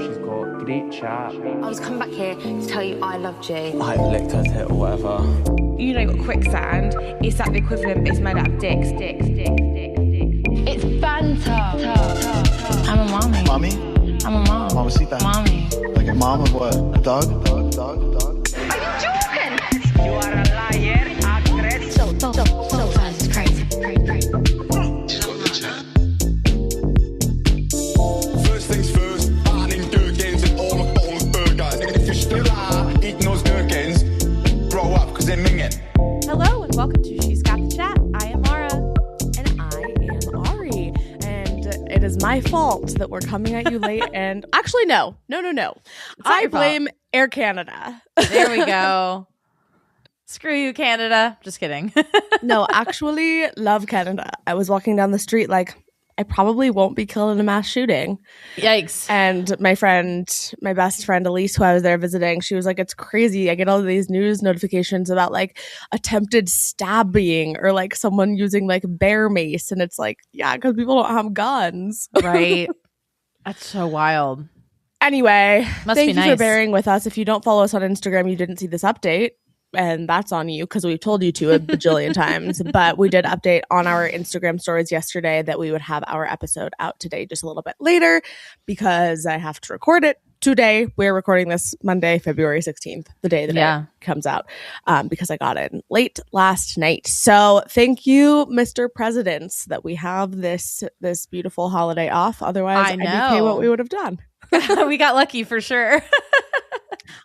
she's got great chat. I was coming back here to tell you I loved you. I licked her tit or whatever. You know, you got quicksand. It's like the equivalent, it's made out of dicks. It's banter. I'm a mommy. Mommy? I'm a mom. Mamacita. Mommy. Like a mom of what? A dog? Are you joking? You are a liar, actress. So fast, crazy. First things first, banning gherkins and all McDonald's burgers. And if you're still eating those gherkins, grow up, because they're minging. Hello and welcome to She's Got the Chat. I am Maura. And I am Ari. And it is my fault that we're coming at you late. And actually, no. I blame Air Canada. There we go. Screw you, Canada. Just kidding. No, actually, love Canada. I was walking down the street like, I probably won't be killed in a mass shooting. Yikes. And my best friend Elise, who I was there visiting, she was like, it's crazy. I get all these news notifications about like attempted stabbing or like someone using like bear mace. And it's like, yeah, because people don't have guns. Right. That's so wild. Anyway, Must thank be you for nice. bearing with us. If you don't follow us on Instagram, you didn't see this update. And that's on you because we've told you to a bajillion times. But we did update on our Instagram stories yesterday that we would have our episode out today just a little bit later because I have to record it today. We're recording this Monday, February 16th, the day that it comes out, because I got it late last night. So thank you, Mr. Presidents, that we have this beautiful holiday off. Otherwise, IDK what we would have done. We got lucky for sure.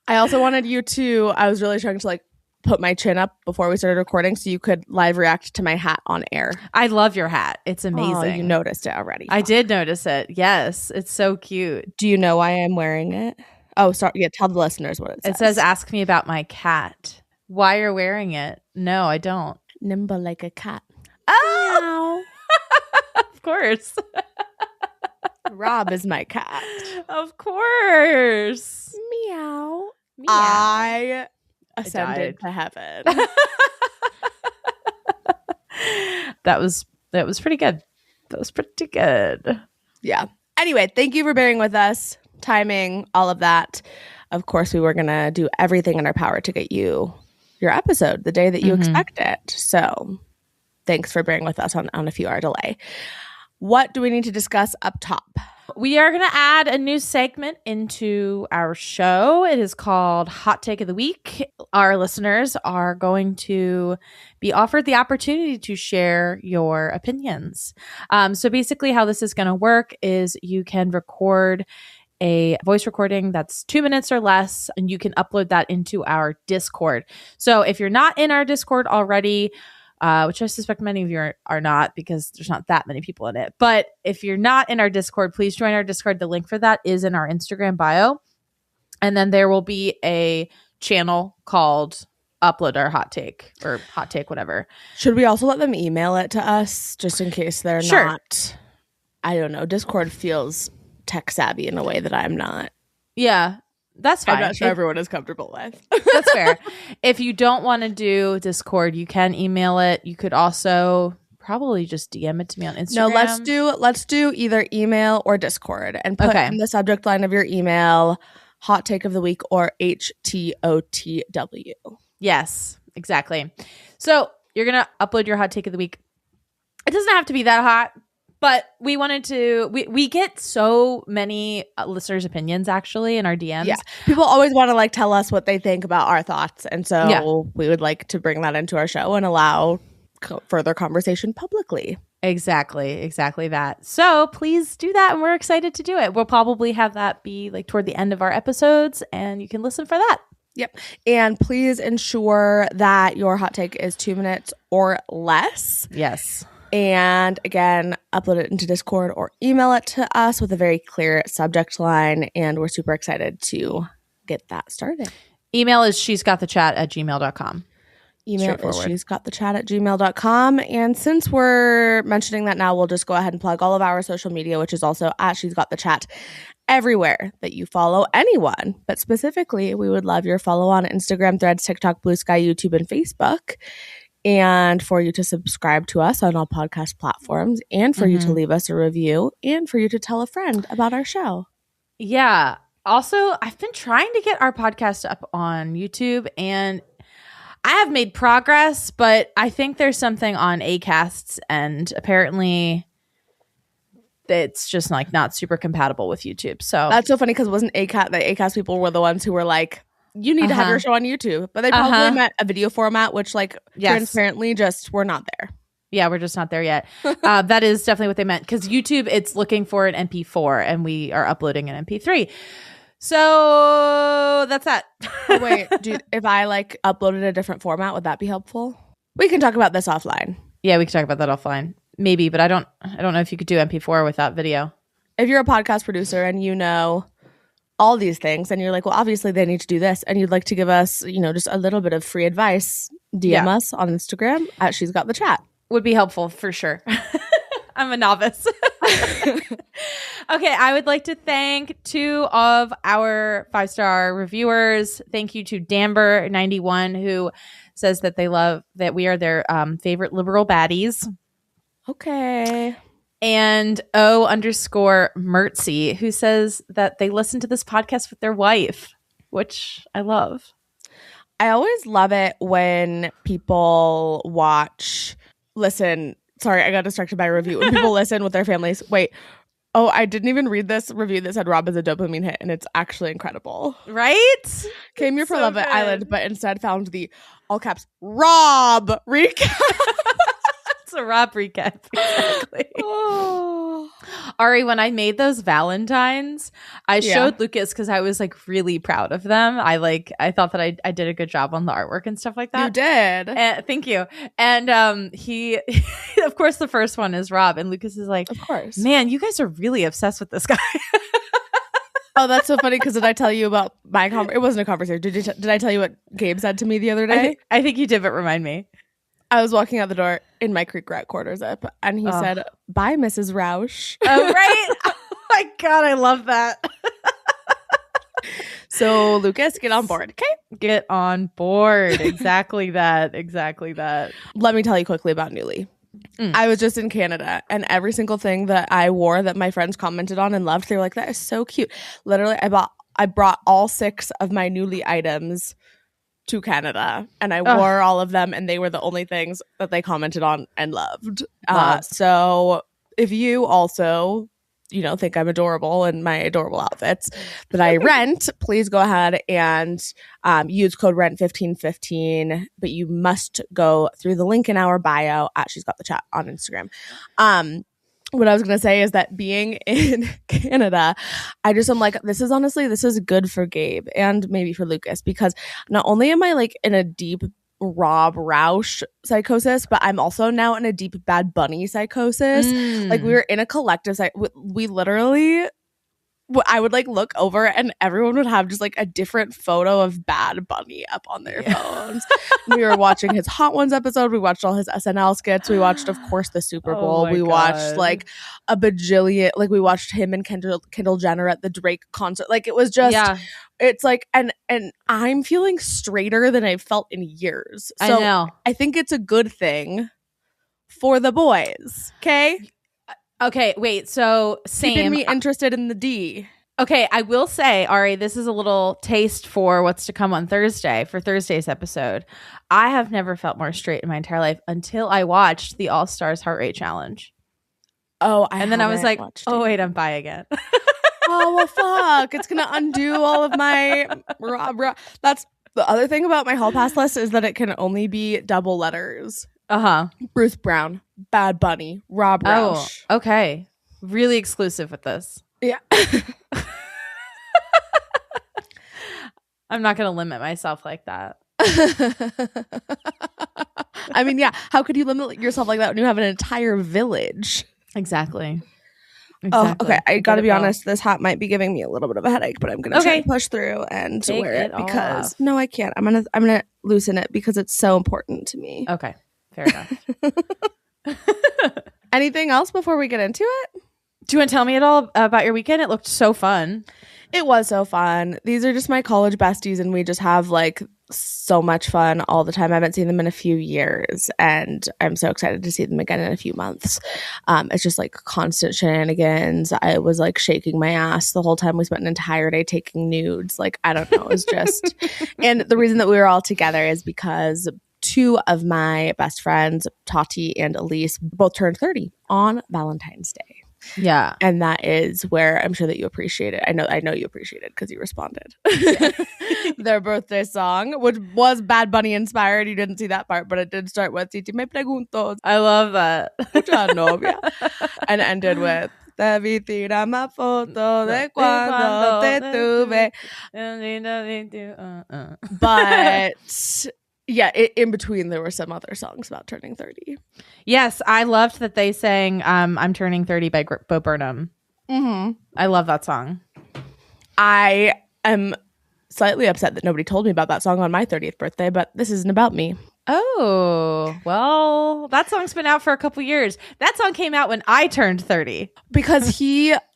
I also wanted you to, I was really trying to like put my chin up before we started recording so you could live react to my hat on air. I love your hat. It's amazing. Oh, you noticed it already. I did notice it. Yes. It's so cute. Do you know why I'm wearing it? Oh, sorry. Yeah, tell the listeners what it says. It says, ask me about my cat. Why you're wearing it? No, I don't. Nimble like a cat. Oh! Of course. Rob is my cat. Of course. Meow. Meow. I ascended to heaven. That was pretty good. That was pretty good. Yeah. Anyway, thank you for bearing with us. Timing, all of that. Of course, we were going to do everything in our power to get you your episode the day that you expect it. So thanks for bearing with us on a few hour delay. What do we need to discuss up top? We are going to add a new segment into our show. It is called Hot Take of the Week. Our listeners are going to be offered the opportunity to share your opinions. So basically how this is going to work is you can record a voice recording that's 2 minutes or less, and you can upload that into our Discord. So if you're not in our Discord already, which I suspect many of you are not because there's not that many people in it. But if you're not in our Discord, please join our Discord. The link for that is in our Instagram bio. And then there will be a channel called Upload Our Hot Take or Hot Take, whatever. Should we also let them email it to us just in case they're not? I don't know. Discord feels tech savvy in a way that I'm not. Yeah. That's fine. I'm not sure everyone is comfortable with. That's fair. If you don't want to do Discord, you can email it. You could also probably just DM it to me on Instagram. No, let's do either email or Discord and put in the subject line of your email Hot Take of the Week or HTOTW. Yes, exactly. So you're going to upload your Hot Take of the Week. It doesn't have to be that hot. But we wanted to, we get so many listeners' opinions actually in our DMs. Yeah. People always want to like tell us what they think about our thoughts. And so we would like to bring that into our show and allow further conversation publicly. Exactly that. So please do that. And we're excited to do it. We'll probably have that be like toward the end of our episodes and you can listen for that. Yep. And please ensure that your hot take is 2 minutes or less. Yes. And again, upload it into Discord or email it to us with a very clear subject line. And we're super excited to get that started. Email is she'sgotthechat@gmail.com. Email is she'sgotthechat@gmail.com. And since we're mentioning that now, we'll just go ahead and plug all of our social media, which is also at She's Got the Chat everywhere that you follow anyone. But specifically, we would love your follow on Instagram, Threads, TikTok, Blue Sky, YouTube, and Facebook. And for you to subscribe to us on all podcast platforms, and for you to leave us a review, and for you to tell a friend about our show. Yeah. Also, I've been trying to get our podcast up on YouTube, and I have made progress, but I think there's something on Acast's end. Apparently, it's just like not super compatible with YouTube. So That's so funny because wasn't the Acast people were the ones who were like, you need to have your show on YouTube, but they probably meant a video format, which transparently just we're not there. Yeah, we're just not there yet. That is definitely what they meant, because YouTube, it's looking for an MP4 and we are uploading an MP3. So that's that. Wait, if I uploaded a different format, would that be helpful? We can talk about this offline. Yeah, we can talk about that offline. Maybe, but I don't know if you could do MP4 without video. If you're a podcast producer and you know all these things and you're like, well, obviously they need to do this, and you'd like to give us, just a little bit of free advice, DM us on Instagram at She's Got the Chat. Would be helpful for sure. I'm a novice. Okay, I would like to thank 2 of our 5-star reviewers. Thank you to Damber91, who says that they love that we are their favorite liberal baddies. Okay. And O_Mertzy, who says that they listen to this podcast with their wife, which I love. I always love it when people listen. Sorry, I got distracted by a review. When people listen with their families. Wait. Oh, I didn't even read this review that said Rob is a dopamine hit, and it's actually incredible. Right? Came here for Love It Island, but instead found the all caps Rob recap. It's a Rob recap. Exactly. Ari, when I made those Valentines, I showed Lucas because I was really proud of them. I thought that I did a good job on the artwork and stuff like that. You did. Thank you. And he, of course, the first one is Rob, and Lucas is like, of course, man, you guys are really obsessed with this guy. Oh, that's so funny because did I tell you about my it wasn't a conversation. Did I tell you what Gabe said to me the other day? I think you did, but remind me. I was walking out the door in my Creek Rat quarter zip, and he said, "Bye, Mrs. Roush." Oh, right? Oh my God, I love that. So, Lucas, get on board, okay? Get on board. Exactly that. Exactly that. Let me tell you quickly about Newly. I was just in Canada, and every single thing that I wore that my friends commented on and loved, they were like, "That is so cute." Literally, I brought all 6 of my Newly items to Canada, and I wore all of them, and they were the only things that they commented on and loved. So if you also think I'm adorable in my adorable outfits that I rent, please go ahead and use code RENT1515, but you must go through the link in our bio at She's Got the Chat on Instagram. What I was going to say is that being in Canada, I'm like, this is good for Gabe and maybe for Lucas, because not only am I in a deep Rob Roush psychosis, but I'm also now in a deep Bad Bunny psychosis. We were in a collective we literally, I would look over and everyone would have just a different photo of Bad Bunny up on their phones. We were watching his Hot Ones episode. We watched all his SNL skits. We watched, of course, the Super Bowl. We watched a bajillion. We watched him and Kendall Jenner at the Drake concert. It was just, it's and I'm feeling straighter than I've felt in years. So I know. I think it's a good thing for the boys. Okay. Okay, wait, so same. Keeping me interested in the D. Okay, I will say, Ari, this is a little taste for what's to come on Thursday, for Thursday's episode. I have never felt more straight in my entire life until I watched the All Stars Heart Rate Challenge. Oh, and then I was like, oh, wait, I'm bi again. Oh, well, fuck. It's going to undo all of my... That's the other thing about my Hall Pass list, is that it can only be double letters. Bruce Brown, Bad Bunny, Rob Roush. Oh, okay. Really exclusive with this. Yeah. I'm not going to limit myself like that. I mean, yeah. How could you limit yourself like that when you have an entire village? Exactly. Oh, okay. I got to be honest. This hat might be giving me a little bit of a headache, but I'm going to try to push through and wear it because no, I can't. I'm gonna loosen it because it's so important to me. Okay. Fair enough. Anything else before we get into it? Do you want to tell me at all about your weekend? It looked so fun. It was so fun. These are just my college besties, and we just have so much fun all the time. I haven't seen them in a few years, and I'm so excited to see them again in a few months. It's just like constant shenanigans. I was like shaking my ass the whole time. We spent an entire day taking nudes. Like, I don't know. It was just, and the reason that we were all together is because two of my best friends, Tati and Elise, both turned 30 on Valentine's Day. Yeah. And that is where I'm sure that you appreciate it. I know you appreciate it because you responded. Their birthday song, which was Bad Bunny inspired. You didn't see that part, but it did start with "Si te me pregunto." I love that. Mucha novia. And ended with "Te vi tirar más foto de cuando te tuve." But yeah, in between there were some other songs about turning 30. Yes, I loved that they sang "I'm Turning 30" by Bo Burnham. Mm-hmm. I love that song. I am slightly upset that nobody told me about that song on my 30th birthday, but this isn't about me. Oh, well, that song's been out for a couple years. That song came out when I turned 30. Because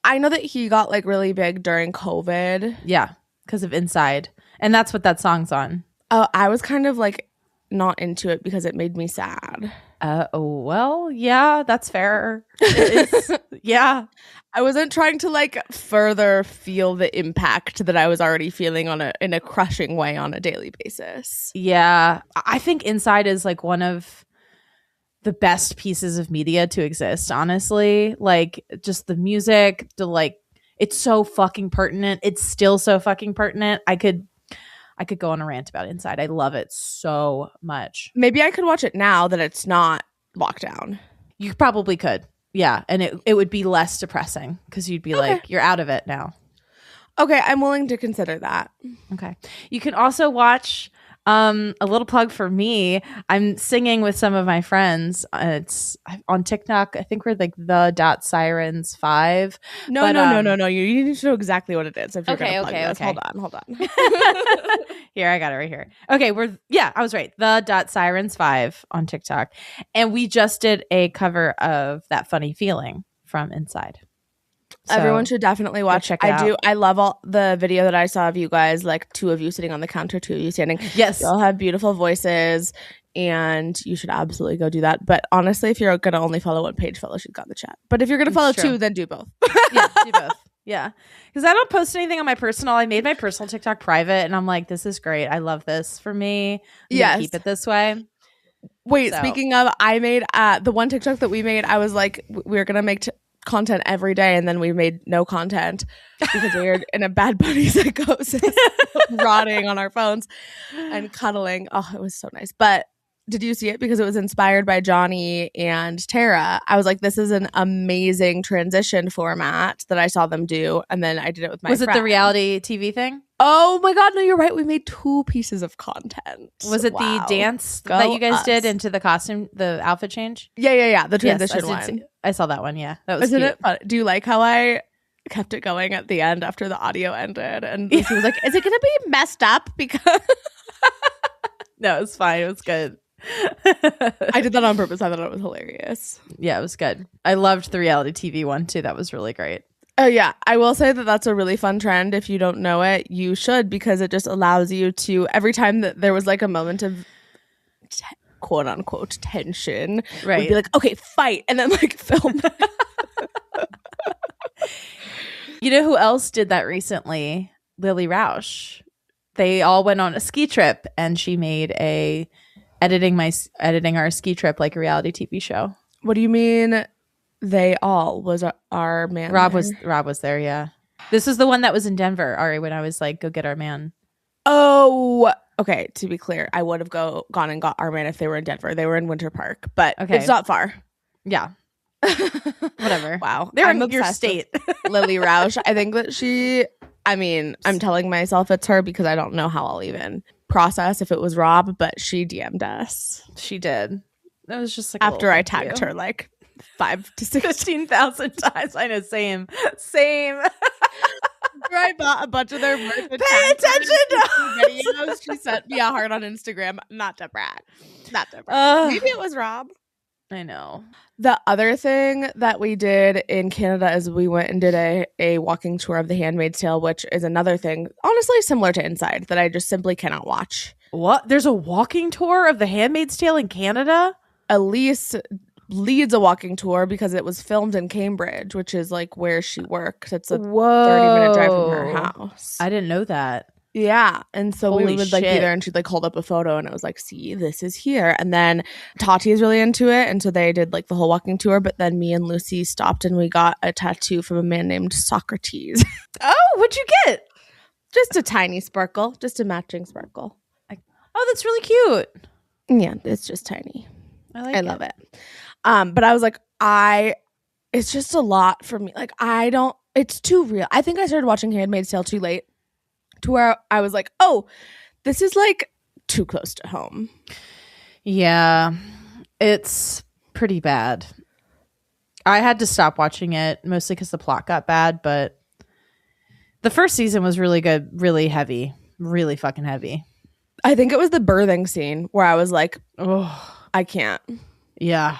I know that he got like really big during COVID. Yeah, because of Inside. And that's what that song's on. I was kind of like not into it because it made me sad. Well, yeah, that's fair. Yeah. I wasn't trying to like further feel the impact that I was already feeling in a crushing way on a daily basis. Yeah. I think Inside is like one of the best pieces of media to exist, honestly. Like, just the music, it's so fucking pertinent. It's still so fucking pertinent. I could go on a rant about Inside. I love it so much. Maybe I could watch it now that it's not lockdown. You probably could. Yeah. And it would be less depressing because you'd be like, you're out of it now. Okay. I'm willing to consider that. Okay. You can also watch a little plug for me. I'm singing with some of my friends. It's on TikTok. I think we're like the.sirens5. No. You need to know exactly what it is. If you're gonna plug this. Hold on. Here, I got it right here. Okay, I was right. The.sirens5 on TikTok. And we just did a cover of That Funny Feeling from Inside. So, everyone should definitely watch. Check it out. I love all the video that I saw of you guys, like two of you sitting on the counter, two of you standing. Yes. You all have beautiful voices, and you should absolutely go do that. But honestly, if you're going to only follow one page, follow She's Got the Chat. But if you're going to follow two, then do both. Yeah, do both. Yeah. Because I don't post anything on my personal. I made my personal TikTok private, and I'm like, this is great. I love this for me. Yes. Keep it this way. Wait, speaking of, I made the one TikTok that we made, I was like, we were going to make content every day, and then we made no content because we were in a Bad Bunny psychosis, rotting on our phones and cuddling. Oh, it was so nice. But did you see it? Because it was inspired by Johnny and Tara. I was like, this is an amazing transition format that I saw them do, and then I did it with my Was friend. it the reality TV thing? Oh my God, no, you're right. We made 2 pieces of content. Was it the dance that you guys did into the costume, the outfit change? Yeah. The transition yes, one. I saw that one. Yeah, that was Isn't cute. it fun? Do you like how I kept it going at the end after the audio ended? And Lucy was like, is it going to be messed up? Because no, it was fine. It was good. I did that on purpose. I thought it was hilarious. Yeah, it was good. I loved the reality TV one too. That was really great. Oh yeah, I will say that that's a really fun trend. If you don't know it, you should, because it just allows you to, every time that there was like a moment of quote unquote tension, right, would be like, okay, fight, and then like film. You know who else did that recently? Lily Rausch. They all went on a ski trip, and she made a editing our ski trip like a reality TV show. What do you mean? They all was our man. Rob was there. Yeah, this is the one that was in Denver, Ari. When I was like, go get our man. Oh, okay. To be clear, I would have gone and got our man if they were in Denver. They were in Winter Park, but it's not far. Yeah. Whatever. Wow. They're in your state. Lily Rausch. I think that I'm telling myself it's her because I don't know how I'll even process if it was Rob, but she DM'd us. She did. It was just like after I tagged her like 5 to 15,000 times. I know. Same. I bought a bunch of their merch. Pay attention to videos. She sent me a heart on Instagram. Not to brag. Maybe it was Rob. I know. The other thing that we did in Canada is we went and did a walking tour of The Handmaid's Tale, which is another thing, honestly, similar to Inside, that I just simply cannot watch. What? There's a walking tour of The Handmaid's Tale in Canada? Elise leads a walking tour because it was filmed in Cambridge, which is like where she works. It's a 30-minute drive from her house. I didn't know that. Yeah. And so we Holy would like be shit. there, and she'd like hold up a photo, and it was like, see, this is here. And then Tati is really into it. And so they did like the whole walking tour. But then me and Lucy stopped and we got a tattoo from a man named Socrates. Oh, what'd you get? Just a tiny sparkle, just a matching sparkle. Oh, that's really cute. Yeah, it's just tiny. I love it. But I was like, it's just a lot for me. Like, it's too real. I think I started watching Handmaid's Tale too late to where I was like, oh, this is like too close to home. Yeah, it's pretty bad. I had to stop watching it mostly because the plot got bad, but the first season was really good, really heavy, really fucking heavy. I think it was the birthing scene where I was like, oh, I can't. Yeah.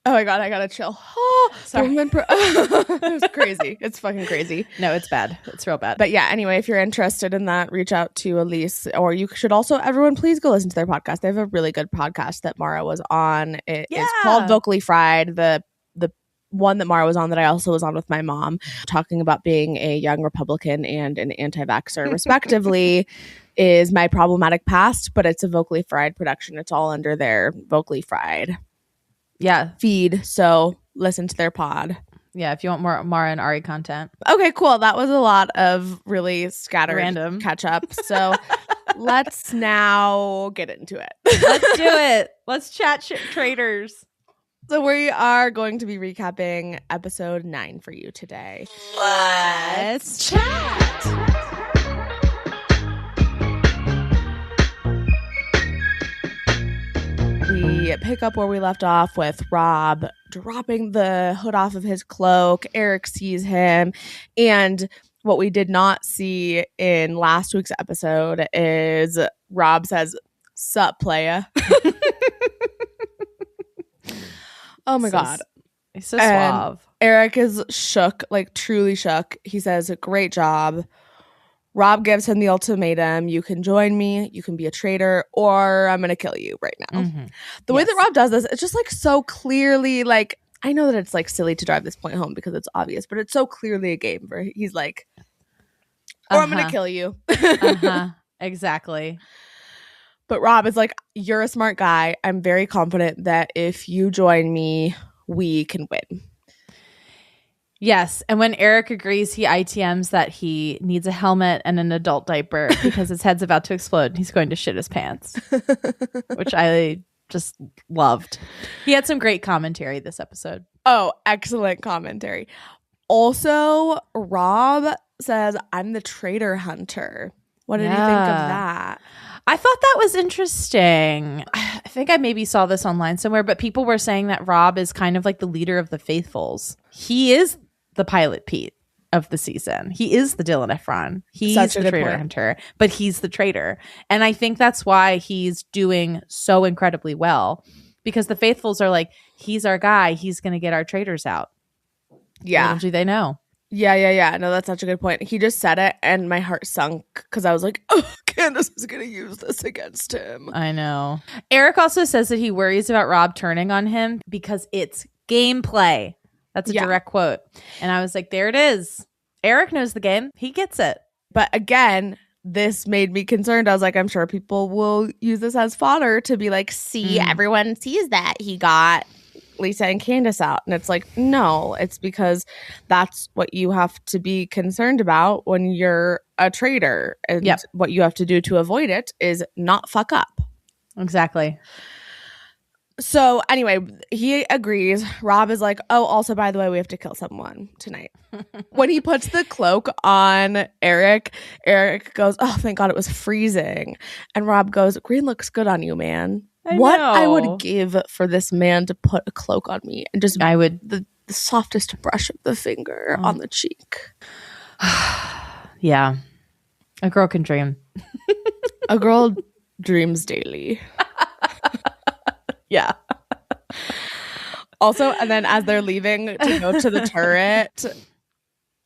Oh my God, I gotta chill. Oh, Sorry. it was crazy. It's fucking crazy. No, it's bad. It's real bad. But yeah, anyway, if you're interested in that, reach out to Elise, or you should also, everyone, please go listen to their podcast. They have a really good podcast that Maura was on. It is called Vocally Fried. The one that Maura was on that I also was on with my mom, talking about being a young Republican and an anti-vaxxer, respectively, is my problematic past, but it's a Vocally Fried production. It's all under their Vocally Fried feed. So listen to their pod. Yeah, if you want more Maura and Ari content. Okay, cool. That was a lot of really scattered Random catch up. So let's now get into it. Let's do it. Let's chat Traitors. So we are going to be recapping episode 9 for you today. Let's chat. We pick up where we left off with Rob dropping the hood off of his cloak. Eric sees him. And what we did not see in last week's episode is Rob says, "Sup, playa." Oh my God. He's so suave. Eric is shook, like truly shook. He says, "Great job." Rob gives him the ultimatum. You can join me. You can be a traitor, or I'm going to kill you right now. Mm-hmm. The way that Rob does this, it's just like so clearly, like, I know that it's like silly to drive this point home because it's obvious, but it's so clearly a game where he's like, or I'm going to kill you. Exactly. But Rob is like, you're a smart guy. I'm very confident that if you join me, we can win. Yes. And when Eric agrees, he ITMs that he needs a helmet and an adult diaper because his head's about to explode and he's going to shit his pants, which I just loved. He had some great commentary this episode. Oh, excellent commentary. Also, Rob says, "I'm the traitor hunter." What did you think of that? I thought that was interesting. I think I maybe saw this online somewhere, but people were saying that Rob is kind of like the leader of the faithfuls. He is the pilot Pete of the season. He is the Dylan Efron. He's the traitor hunter, but he's the traitor. And I think that's why he's doing so incredibly well, because the faithfuls are like, he's our guy. He's going to get our traitors out. Yeah. Little do they know. Yeah. No, that's such a good point. He just said it and my heart sunk because I was like, oh, Candace is going to use this against him. I know. Eric also says that he worries about Rob turning on him because it's gameplay. That's a direct quote. And I was like, there it is. Eric knows the game. He gets it. But again, this made me concerned. I was like, I'm sure people will use this as fodder to be like, see, everyone sees that he got Lisa and Candace out. And it's like, no, it's because that's what you have to be concerned about when you're a traitor. And what you have to do to avoid it is not fuck up. Exactly. So anyway, he agrees. Rob is like, oh, also, by the way, we have to kill someone tonight. When he puts the cloak on Eric goes, oh, thank God it was freezing. And Rob goes, green looks good on you, man. I would give for this man to put a cloak on me and just the softest brush of the finger on the cheek. Yeah. A girl can dream. A girl dreams daily. Yeah. Also, and then as they're leaving to go to the turret,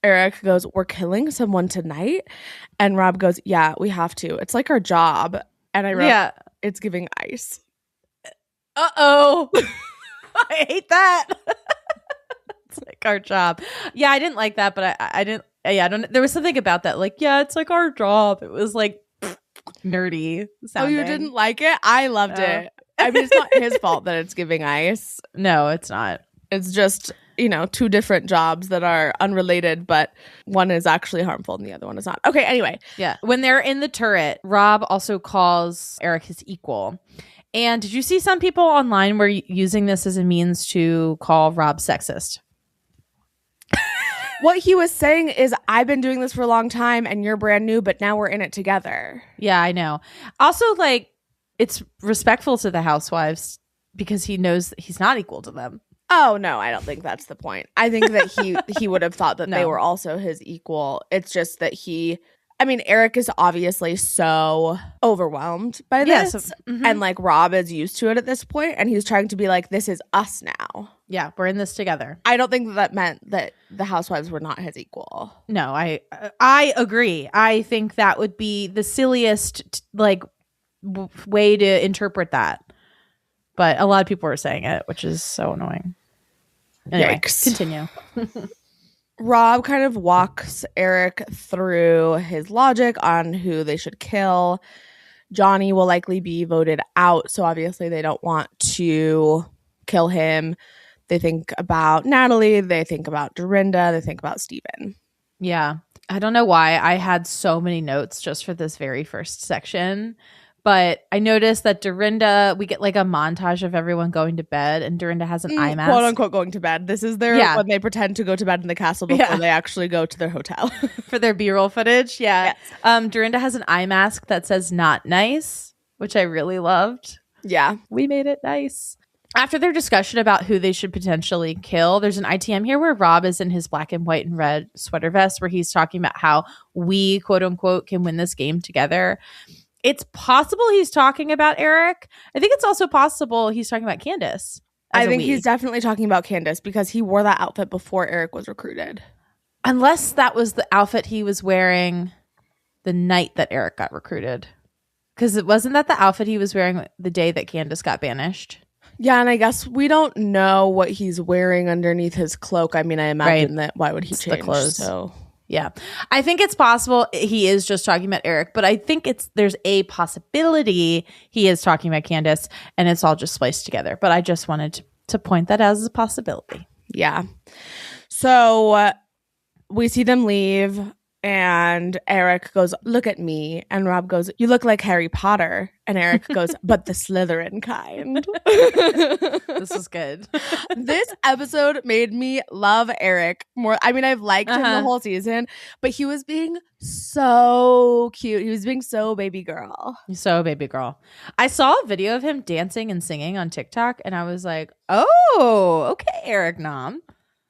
Eric goes, we're killing someone tonight. And Rob goes, yeah, we have to. It's like our job. And I wrote, it's giving ice. Uh-oh. I hate that. It's like our job. Yeah, I didn't like that, but I didn't. Yeah, I don't. There was something about that. Like, yeah, it's like our job. It was like nerdy sounding. Oh, you didn't like it? I loved it. I mean, it's not his fault that it's giving ice. No, it's not. It's just, two different jobs that are unrelated, but one is actually harmful and the other one is not. Okay, anyway. Yeah. When they're in the turret, Rob also calls Eric his equal. And did you see some people online were using this as a means to call Rob sexist? What he was saying is, I've been doing this for a long time and you're brand new, but now we're in it together. Yeah, I know. Also, it's respectful to the housewives because he knows that he's not equal to them. Oh, no, I don't think that's the point. I think that he would have thought that they were also his equal. It's just that Eric is obviously so overwhelmed by this. And Rob is used to it at this point, and he's trying to be like, this is us now. Yeah, we're in this together. I don't think that meant that the housewives were not his equal. No, I agree. I think that would be the silliest way to interpret that. But a lot of people are saying it, which is so annoying. Anyway, Yikes. Continue. Rob kind of walks Eric through his logic on who they should kill. Johnny will likely be voted out, so obviously they don't want to kill him. They think about Natalie, they think about Dorinda, they think about Steven. Yeah. I don't know why I had so many notes just for this very first section. But I noticed that Dorinda, we get a montage of everyone going to bed, and Dorinda has an eye mask. Quote unquote going to bed. This is when they pretend to go to bed in the castle before they actually go to their hotel. For their B-roll footage. Yeah. Yes. Dorinda has an eye mask that says not nice, which I really loved. Yeah. We made it nice. After their discussion about who they should potentially kill, there's an ITM here where Rob is in his black and white and red sweater vest where he's talking about how we, quote unquote, can win this game together. It's possible he's talking about Eric. I think it's also possible he's talking about Candace. I think he's definitely talking about Candace because he wore that outfit before Eric was recruited. Unless that was the outfit he was wearing the night that Eric got recruited. Because it wasn't that the outfit he was wearing the day that Candace got banished. Yeah, and I guess we don't know what he's wearing underneath his cloak. I mean, I imagine that why would he change the clothes? So yeah, I think it's possible he is just talking about Eric, but I think there's a possibility he is talking about Candace, and it's all just spliced together. But I just wanted to point that out as a possibility. Yeah. So we see them leave, and Eric goes, "Look at me," and Rob goes, "You look like Harry Potter," and Eric goes, "But the Slytherin kind." This is good. This episode made me love Eric more. I mean, I've liked him the whole season, but he was being so cute. He was being so baby girl. So baby girl. I saw a video of him dancing and singing on TikTok, and I was like, oh, okay, Eric Nom.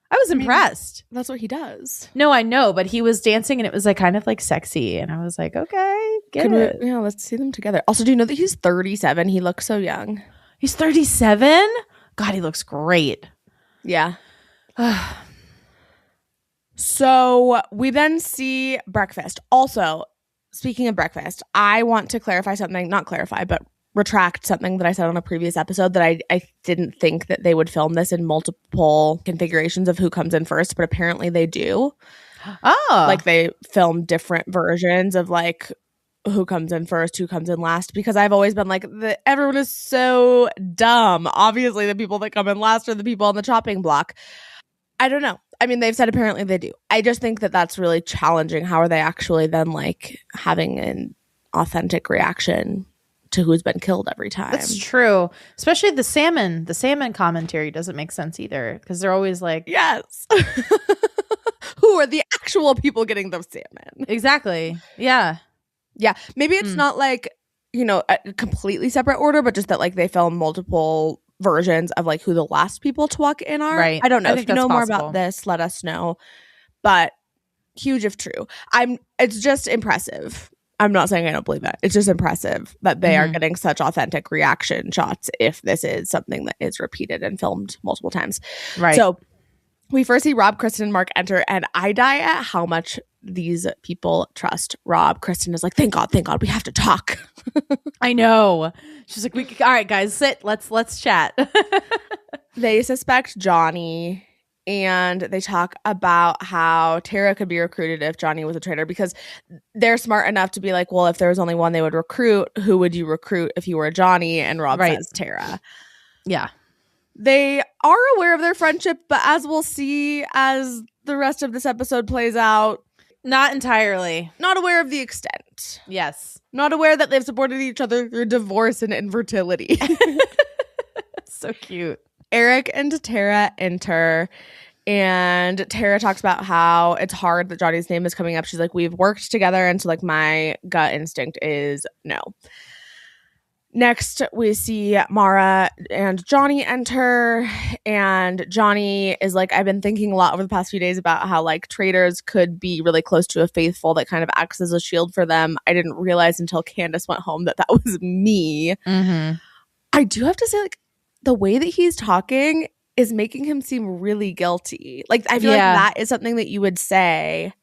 I was impressed. That's what he does. No, I know, but he was dancing and it was kind of sexy. And I was like, okay, get it. Yeah, let's see them together. Also, do you know that he's 37? He looks so young. He's 37? God, he looks great. Yeah. So we then see breakfast. Also, speaking of breakfast, I want to clarify something, not clarify, but retract something that I said on a previous episode that I didn't think that they would film this in multiple configurations of who comes in first, but apparently they do. Oh. They film different versions of who comes in first, who comes in last, because I've always been everyone is so dumb. Obviously, the people that come in last are the people on the chopping block. I don't know. I mean, they've said apparently they do. I just think that that's really challenging. How are they actually then having an authentic reaction to who's been killed every time? That's true. Especially the salmon. The salmon commentary doesn't make sense either because they're always yes. Who are the actual people getting the salmon? Exactly. Yeah. Yeah. Maybe it's not a completely separate order, but just that they film multiple versions of who the last people to walk in are. Right. I don't know. If you know more possible. about this, let us know. But huge if true. It's just impressive. I'm not saying I don't believe that. It's just impressive that they are getting such authentic reaction shots if this is something that is repeated and filmed multiple times. Right. So We first see Rob, Kristen, and Mark enter, and I die at how much these people trust Rob. Kristen is like, thank God, we have to talk. I know. She's like, all right, guys, sit. Let's chat. They suspect Johnny, and they talk about how Tara could be recruited if Johnny was a traitor, because they're smart enough to be like, well, if there was only one they would recruit, who would you recruit if you were Johnny? And Rob says Tara. Yeah. They are aware of their friendship, but as we'll see as the rest of this episode plays out, not entirely. Not aware of the extent. Yes. Not aware that they've supported each other through divorce and infertility. So cute. Eric and Tara enter, and Tara talks about how it's hard that Johnny's name is coming up. She's like, we've worked together, and so like my gut instinct is no. Next, we see Maura and Johnny enter, and Johnny is like, I've been thinking a lot over the past few days about how like traitors could be really close to a faithful that kind of acts as a shield for them. I didn't realize until Candace went home that was me. Mm-hmm. I do have to say, like, the way that he's talking is making him seem really guilty. Like, I feel like that is something that you would say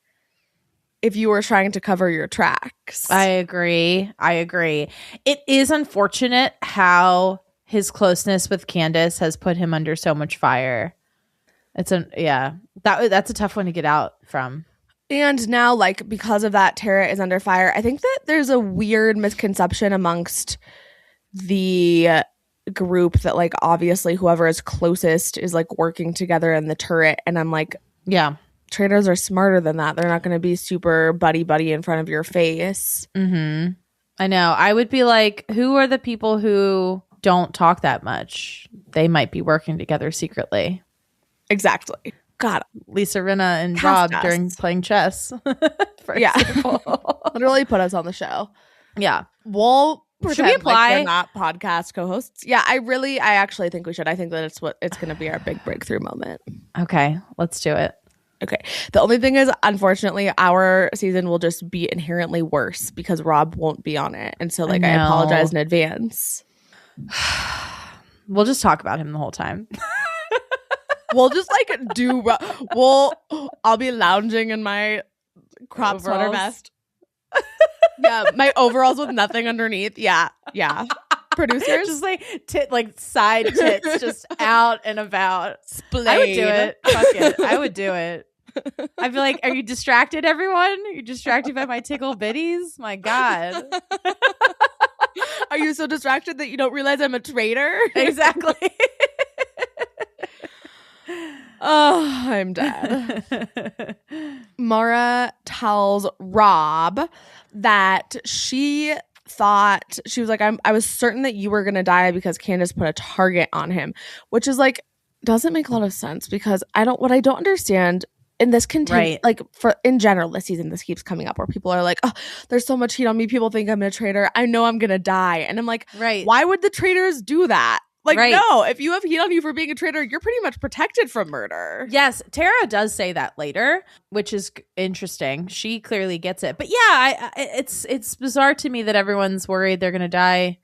if you were trying to cover your tracks. I agree. It is unfortunate how his closeness with Candace has put him under so much fire. That's a tough one to get out from. And now, like, because of that, Tara is under fire. I think that there's a weird misconception amongst the group that, like, obviously whoever is closest is like working together in the turret. And I'm like, yeah. Traitors are smarter than that. They're not going to be super buddy in front of your face. Mm-hmm. I know. I would be like, who are the people who don't talk that much? They might be working together secretly. Exactly. God. Lisa Rinna and Cast Rob us. during playing chess. For example. Literally put us on the show. Yeah. We'll pretend Should we apply? like they're not podcast co-hosts. Yeah, I actually think we should. I think that it's going to be our big breakthrough moment. Okay. Let's do it. Okay. The only thing is, unfortunately, our season will just be inherently worse because Rob won't be on it. And so, like, I apologize in advance. We'll just talk about him the whole time. We'll just, like, I'll be lounging in my crop sweater vest. Yeah, my overalls with nothing underneath. Yeah. Producers. Just, like, side tits just out and about. Splayed. I would do it. Fuck it. I would do it. I'd be like, are you distracted, everyone? You're distracted by my tickle bitties? My God. Are you so distracted that you don't realize I'm a traitor? Exactly. Oh, I'm dead. Maura tells Rob that she thought, she was like, I was certain that you were going to die because Candace put a target on him, which is like, doesn't make a lot of sense because what I don't understand. And this continues, like, for in general, this season, this keeps coming up where people are like, oh, there's so much heat on me. People think I'm a traitor. I know I'm going to die. And I'm like, why would the traitors do that? Like, no, if you have heat on you for being a traitor, you're pretty much protected from murder. Yes, Tara does say that later, which is interesting. She clearly gets it. But yeah, it's bizarre to me that everyone's worried they're going to die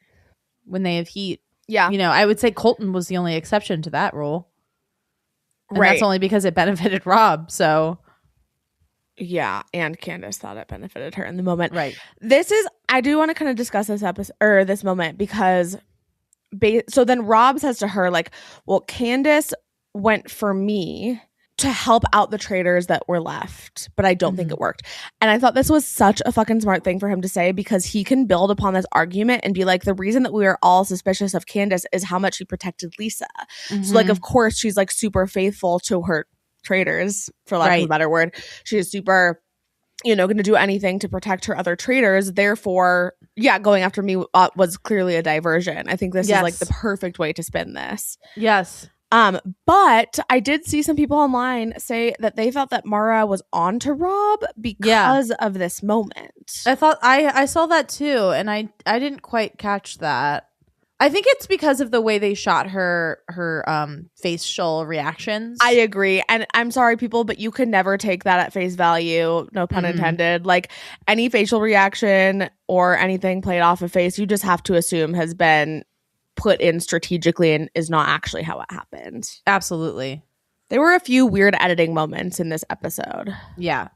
when they have heat. Yeah. You know, I would say Colton was the only exception to that rule. And that's only because it benefited Rob, so. Yeah, and Candace thought it benefited her in the moment. Right. I do want to kind of discuss this episode, or this moment, because so then Rob says to her, like, well, Candace went for me to help out the traitors that were left, but I don't think it worked. And I thought this was such a fucking smart thing for him to say, because he can build upon this argument and be like, the reason that we were all suspicious of Candace is how much she protected Lisa. So, like, of course, she's like super faithful to her traitors, for lack of a better word. She is super, going to do anything to protect her other traitors. Therefore, going after me was clearly a diversion. I think this is like the perfect way to spin this. Yes. But I did see some people online say that they felt that Maura was on to Rob because of this moment. I thought I saw that too, and I didn't quite catch that. I think it's because of the way they shot her facial reactions. I agree. And I'm sorry, people, but you could never take that at face value. No pun intended. Like, any facial reaction or anything played off a face, you just have to assume has been put in strategically and is not actually how it happened. Absolutely. There were a few weird editing moments in this episode. Yeah.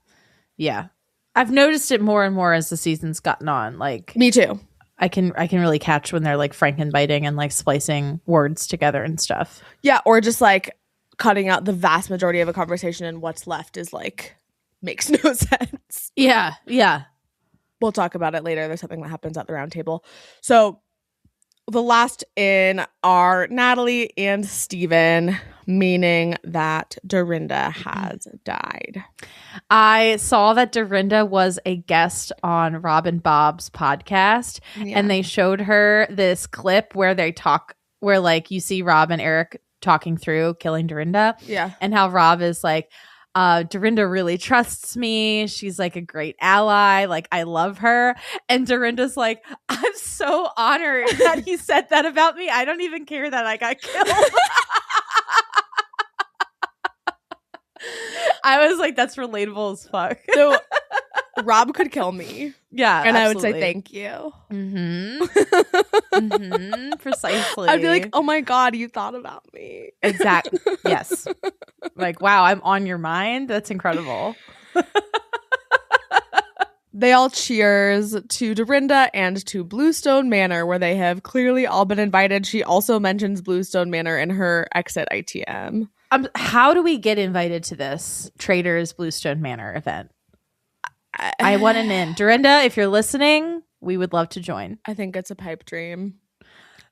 Yeah. I've noticed it more and more as the season's gotten on. Like, me too. I can really catch when they're like frankenbiting and like splicing words together and stuff. Yeah, or just like cutting out the vast majority of a conversation and what's left is like makes no sense. Yeah. Yeah. We'll talk about it later. There's something that happens at the round table. So the last in are Natalie and Steven, meaning that Dorinda has died. I saw that Dorinda was a guest on Rob and Bob's podcast, and they showed her this clip where like you see Rob and Eric talking through killing Dorinda. Yeah. And how Rob is like, Dorinda really trusts me. She's like a great ally. Like, I love her. And Dorinda's like, I'm so honored that he said that about me. I don't even care that I got killed. I was like, that's relatable as fuck. So Rob could kill me. Yeah. And absolutely. I would say thank you. Precisely. I'd be like, oh my God, you thought about me. Exactly. Yes. Like, wow, I'm on your mind. That's incredible. They all cheers to Dorinda and to Bluestone Manor, where they have clearly all been invited. She also mentions Bluestone Manor in her exit ITM. How do we get invited to this Traitors Bluestone Manor event? I want an in. Dorinda, if you're listening, we would love to join. I think it's a pipe dream.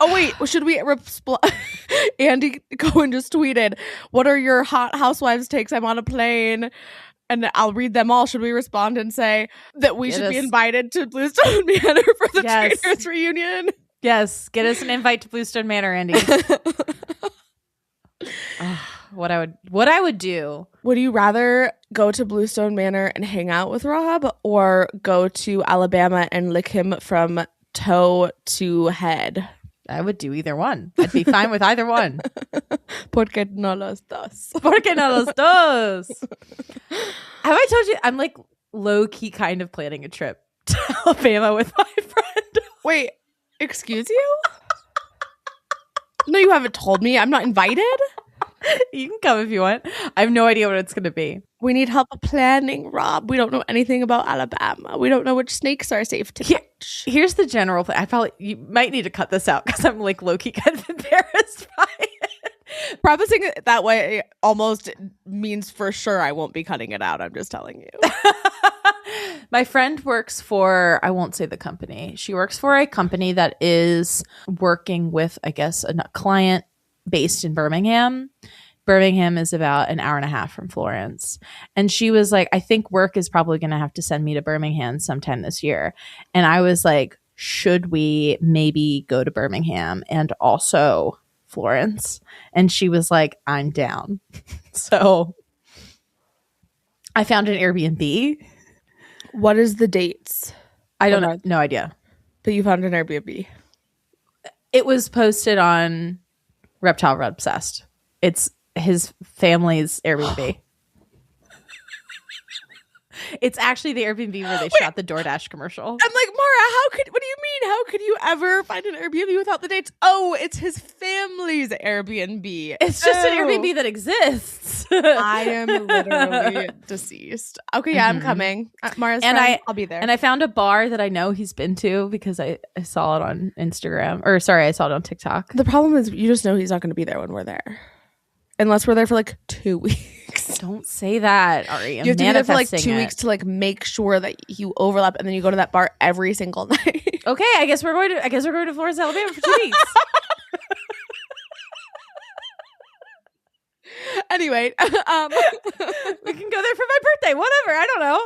Oh, wait. Should we Andy Cohen just tweeted, what are your hot housewives takes? I'm on a plane. And I'll read them all. Should we respond and say that we should be invited to Bluestone Manor for the Traitors reunion? Yes. Get us an invite to Bluestone Manor, Andy. What I would do. Would you rather go to Bluestone Manor and hang out with Rob, or go to Alabama and lick him from toe to head? I would do either one. I'd be fine with either one. Porque no los dos. Porque no los dos. Have I told you I'm like low key kind of planning a trip to Alabama with my friend? Wait, excuse you? No, you haven't told me. I'm not invited. You can come if you want. I have no idea what it's going to be. We need help planning, Rob. We don't know anything about Alabama. We don't know which snakes are safe to catch. Here's the general plan. You might need to cut this out because I'm like low-key kind of embarrassed by it. Prefacing it that way almost means for sure I won't be cutting it out. I'm just telling you. My friend works for, I won't say the company. She works for a company that is working with, I guess, a client based in Birmingham. Birmingham is about an hour and a half from Florence. And she was like, I think work is probably going to have to send me to Birmingham sometime this year. And I was like, should we maybe go to Birmingham and also Florence? And she was like, I'm down. So I found an Airbnb. What is the dates? I don't know. No idea. But you found an Airbnb. It was posted on Reptile Red Obsessed. It's his family's Airbnb. It's actually the Airbnb where they shot the DoorDash commercial. I'm like, Maura, what do you mean? How could you ever find an Airbnb without the dates? Oh, it's his family's Airbnb. It's just an Airbnb that exists. I am literally deceased. Okay, yeah, I'm coming. Maura's and friend, I'll be there. And I found a bar that I know he's been to because I saw it on Instagram. Or sorry, I saw it on TikTok. The problem is you just know he's not going to be there when we're there. Unless we're there for like 2 weeks. Don't say that, Ari. You have to be there for like 2 weeks to like make sure that you overlap, and then you go to that bar every single night. Okay, I guess we're going to Florence, Alabama for 2 weeks. Anyway, we can go there for my birthday. Whatever, I don't know.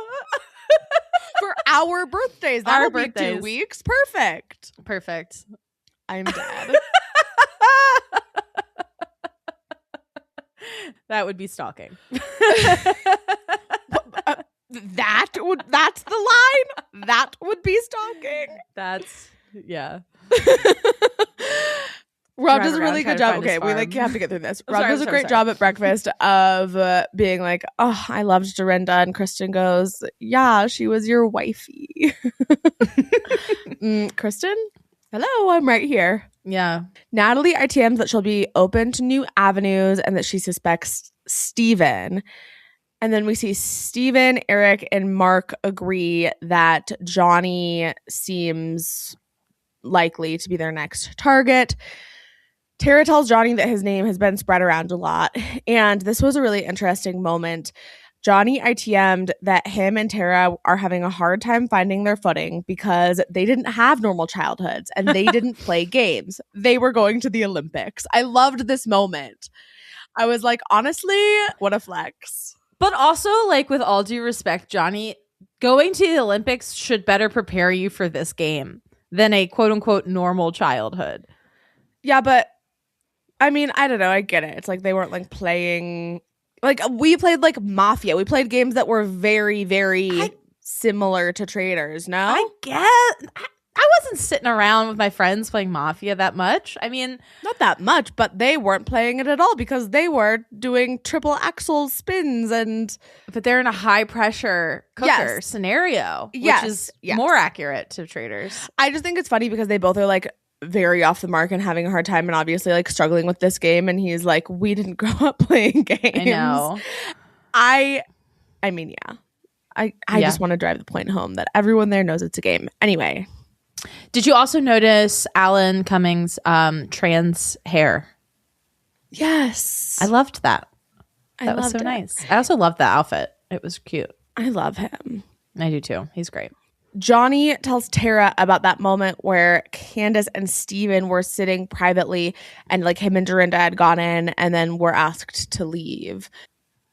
For our birthdays, that'll be 2 weeks. Perfect. I'm dead. That would be stalking. That's the line. That would be stalking. Yeah. Rob does a really good job. Okay, we have to get through this. Rob does a great job at breakfast of being like, "Oh, I loved Dorinda," and Kristen goes, "Yeah, she was your wifey." Kristen, hello, I'm right here. Yeah. Natalie ITMs that she'll be open to new avenues and that she suspects Steven. And then we see Steven, Eric, and Mark agree that Johnny seems likely to be their next target. Tara tells Johnny that his name has been spread around a lot. And this was a really interesting moment. Johnny ITM'd that him and Tara are having a hard time finding their footing because they didn't have normal childhoods and they didn't play games. They were going to the Olympics. I loved this moment. I was like, honestly, what a flex. But also, like, with all due respect, Johnny, going to the Olympics should better prepare you for this game than a quote-unquote normal childhood. Yeah, but, I mean, I don't know. I get it. It's like they weren't, like, playing... Like, we played, like, Mafia. We played games that were very, very similar to Traitors, no? I guess... I wasn't sitting around with my friends playing Mafia that much. I mean... Not that much, but they weren't playing it at all because they were doing triple axel spins and... But they're in a high-pressure cooker scenario, which is more accurate to Traitors. I just think it's funny because they both are, like, very off the mark and having a hard time and obviously, like, struggling with this game. And he's like, we didn't grow up playing games. I know. I mean, yeah. I just want to drive the point home that everyone there knows it's a game. Anyway... Did you also notice Alan Cummings' trans hair? Yes. I loved that. That was so it. nice. I also loved that outfit. It was cute. I love him. I do too. He's great. Johnny tells Tara about that moment where Candace and Steven were sitting privately and like him and Dorinda had gone in and then were asked to leave.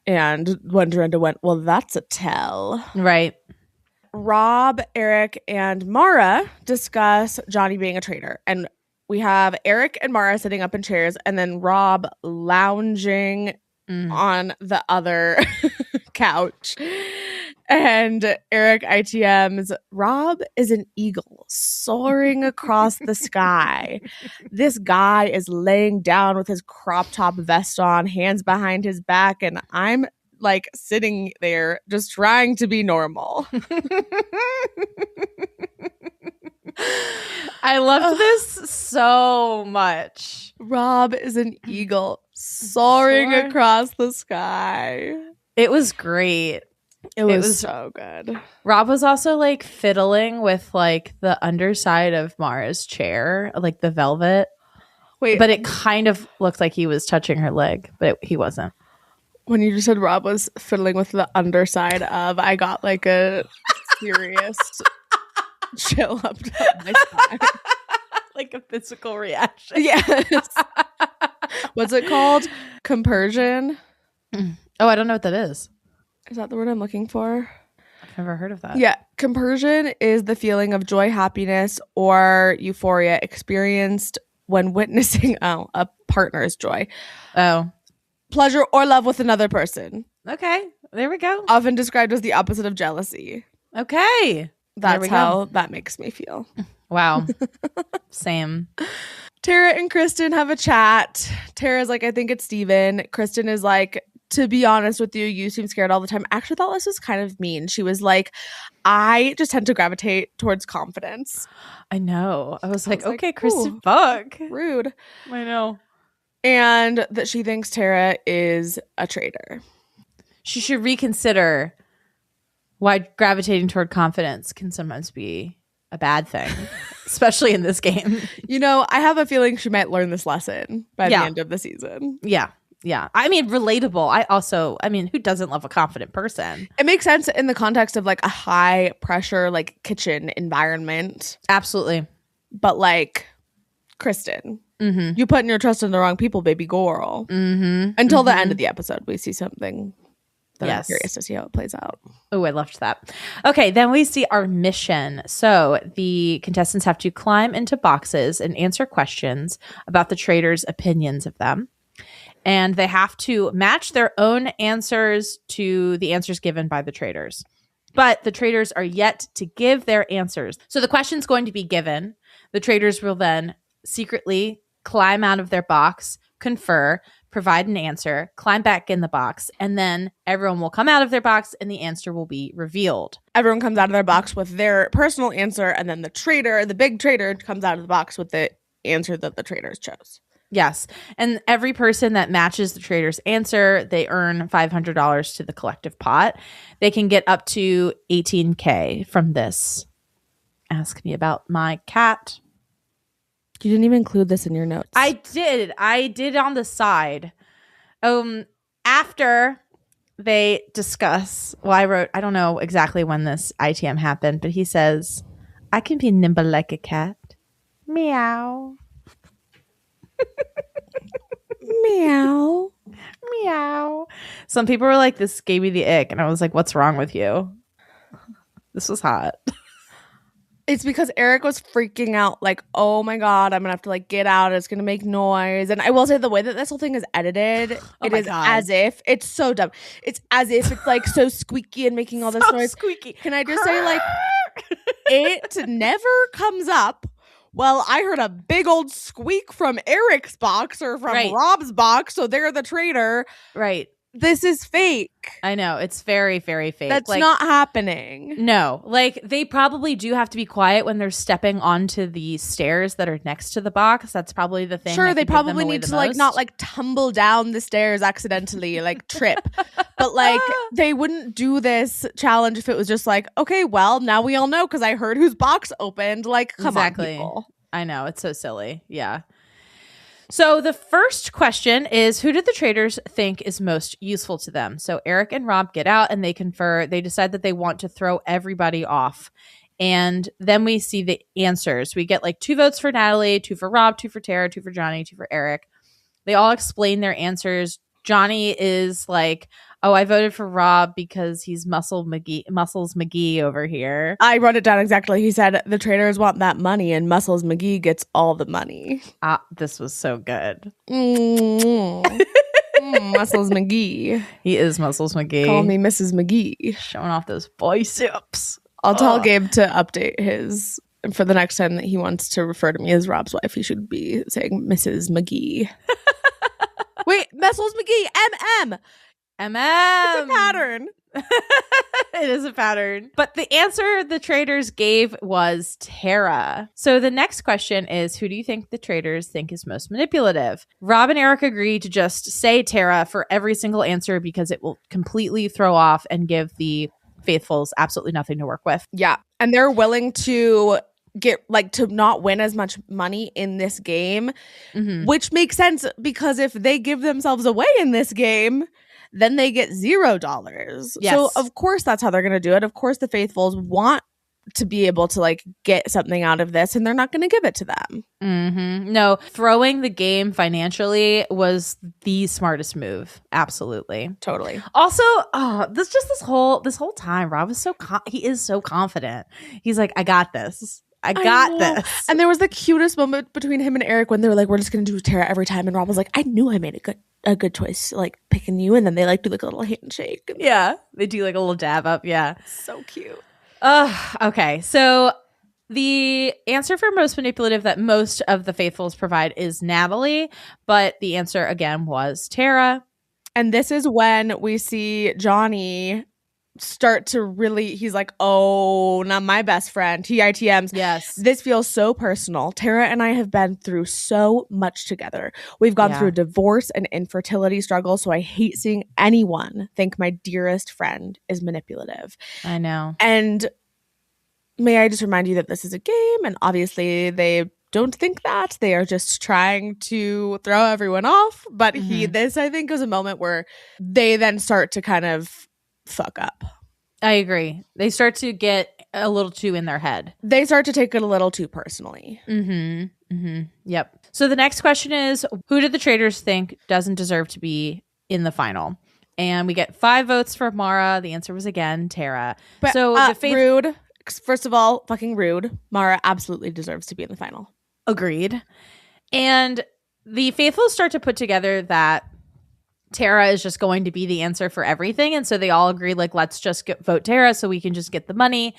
And when Dorinda went, well, that's a tell. Right. Rob, Eric, and Maura discuss Johnny being a traitor. And we have Eric and Maura sitting up in chairs and then Rob lounging on the other couch. And Eric ITM's Rob is an eagle soaring across the sky. This guy is laying down with his crop top vest on, hands behind his back, and I'm like sitting there just trying to be normal. I loved this so much. Rob is an eagle soaring across the sky. It was great. It was so good. Rob was also like fiddling with like the underside of Mara's chair, like the velvet. Wait, but it kind of looked like he was touching her leg, but he wasn't. When you just said Rob was fiddling with the underside of, I got like a serious chill up my spine. Like a physical reaction. Yes. What's it called? Compersion? Oh, I don't know what that is. Is that the word I'm looking for? I've never heard of that. Yeah. Compersion is the feeling of joy, happiness, or euphoria experienced when witnessing a partner's joy. Oh. Pleasure or love with another person. Okay. There we go. Often described as the opposite of jealousy. Okay. That's how that makes me feel. Wow. Same. Tara and Kristen have a chat. Tara's like, I think it's Steven. Kristen is like, to be honest with you, you seem scared all the time. I actually thought this was kind of mean. She was like, I just tend to gravitate towards confidence. I know. I was like, okay, Kristen, fuck. Rude. I know. And that she thinks Tara is a traitor. She should reconsider why gravitating toward confidence can sometimes be a bad thing, especially in this game. You know, I have a feeling she might learn this lesson by the end of the season. Yeah. Yeah. I mean, relatable. I mean, who doesn't love a confident person? It makes sense in the context of like a high pressure, like kitchen environment. Absolutely. But like, Kristen, you putting your trust in the wrong people, baby girl. Until the end of the episode, we see something that I'm curious to see how it plays out. Oh, I loved that. Okay, then we see our mission. So the contestants have to climb into boxes and answer questions about the traitors' opinions of them. And they have to match their own answers to the answers given by the traitors. But the traitors are yet to give their answers. So the question's going to be given. The traitors will then secretly climb out of their box, confer, provide an answer, climb back in the box, and then everyone will come out of their box and the answer will be revealed. Everyone comes out of their box with their personal answer, and then the big traitor, comes out of the box with the answer that the traitors chose. Yes. And every person that matches the Traitors' answer, they earn $500 to the collective pot. They can get up to $18K from this. Ask me about my cat. You didn't even include this in your notes. I did on the side. After they discuss, I don't know exactly when this ITM happened, but he says, I can be nimble like a cat. Meow. Meow. Meow. Some people were like, this gave me the ick. And I was like, what's wrong with you? This was hot. It's because Eric was freaking out, like, oh my God, I'm gonna have to like get out. It's gonna make noise. And I will say the way that this whole thing is edited, it is as if it's so dumb. It's as if it's like so squeaky and making all this noise. Squeaky. Can I just say, like, it never comes up. Well, I heard a big old squeak from Eric's box or from Rob's box, so they're the traitor. Right. This is fake. I know. It's very, very fake. That's not happening. No. Like, they probably do have to be quiet when they're stepping onto the stairs that are next to the box. That's probably the thing. Sure, that they could give them probably away need the to, like, most. not, like, tumble down the stairs accidentally, like, trip. But, like, they wouldn't do this challenge if it was just like, okay, well, now we all know because I heard whose box opened. Like, come on, people. I know. It's so silly. Yeah. So the first question is, who did the Traitors think is most useful to them? So Eric and Rob get out and they confer. They decide that they want to throw everybody off. And then we see the answers. We get like 2 votes for Natalie, 2 for Rob, 2 for Tara, 2 for Johnny, 2 for Eric. They all explain their answers. Johnny is like, oh, I voted for Rob because he's Muscles McGee over here. I wrote it down exactly. He said the Traitors want that money and Muscles McGee gets all the money. This was so good. Muscles McGee. He is Muscles McGee. Call me Mrs. McGee. Showing off those biceps. I'll tell Gabe to update his. For the next time that he wants to refer to me as Rob's wife, he should be saying Mrs. McGee. Wait, Muscles McGee, MM. It's a pattern. It is a pattern. But the answer the Traitors gave was Tara. So the next question is, who do you think the Traitors think is most manipulative? Rob and Eric agree to just say Tara for every single answer because it will completely throw off and give the faithfuls absolutely nothing to work with. Yeah. And they're willing to get like to not win as much money in this game, which makes sense because if they give themselves away in this game, then they get $0. Yes. So of course that's how they're going to do it. Of course the faithfuls want to be able to like get something out of this and they're not going to give it to them. No, throwing the game financially was the smartest move. Absolutely. Totally. Also, this whole time, Rob is he is so confident. He's like, I got this. I got this. And there was the cutest moment between him and Eric when they were like, we're just going to do Tara every time. And Rob was like, I knew I made a good choice, like picking you. And then they like do like a little handshake. Yeah. They do like a little dab up. Yeah. So cute. Okay. So the answer for most manipulative that most of the faithfuls provide is Natalie. But the answer again was Tara. And this is when we see Johnny start to really, he's like, oh, not my best friend. TITMs. Yes. This feels so personal. Tara and I have been through so much together. We've gone through divorce and infertility struggles. So I hate seeing anyone think my dearest friend is manipulative. I know. And may I just remind you that this is a game and obviously they don't think that. They are just trying to throw everyone off. But this I think is a moment where they then start to kind of fuck up. I agree. They start to get a little too in their head. They start to take it a little too personally. Yep. So the next question is, who did the Traitors think doesn't deserve to be in the final? And we get 5 votes for Maura. The answer was again Tara. But so rude. First of all, fucking rude. Maura absolutely deserves to be in the final. Agreed. And the faithfuls start to put together that Tara is just going to be the answer for everything. And so they all agree, like, let's just vote Tara so we can just get the money.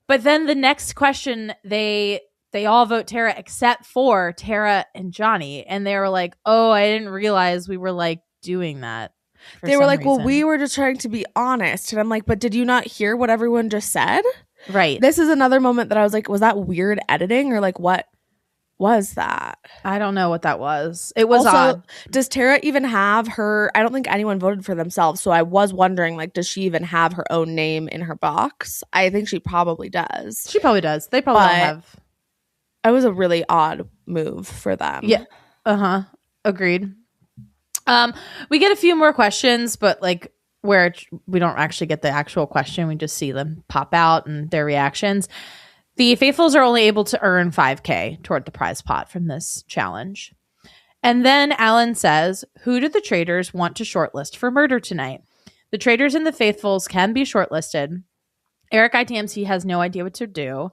But then the next question, they all vote Tara except for Tara and Johnny. And they were like, oh, I didn't realize we were like doing that. They were like, well, we were just trying to be honest. And I'm like, but did you not hear what everyone just said? Right. This is another moment that I was like, was that weird editing or like what was that? I don't know what that was. It was Also, odd. does Tara even have her? I don't think anyone voted for themselves. So I was wondering, like, does she even have her own name in her box? I think she probably does. She probably does. They probably don't But have. It was a really odd move for them. Yeah. Agreed. We get a few more questions, but like where we don't actually get the actual question, we just see them pop out and their reactions. The faithfuls are only able to earn $5,000 toward the prize pot from this challenge. And then Alan says, who do the traitors want to shortlist for murder tonight? The traitors and the faithfuls can be shortlisted. Eric ITMs he has no idea what to do.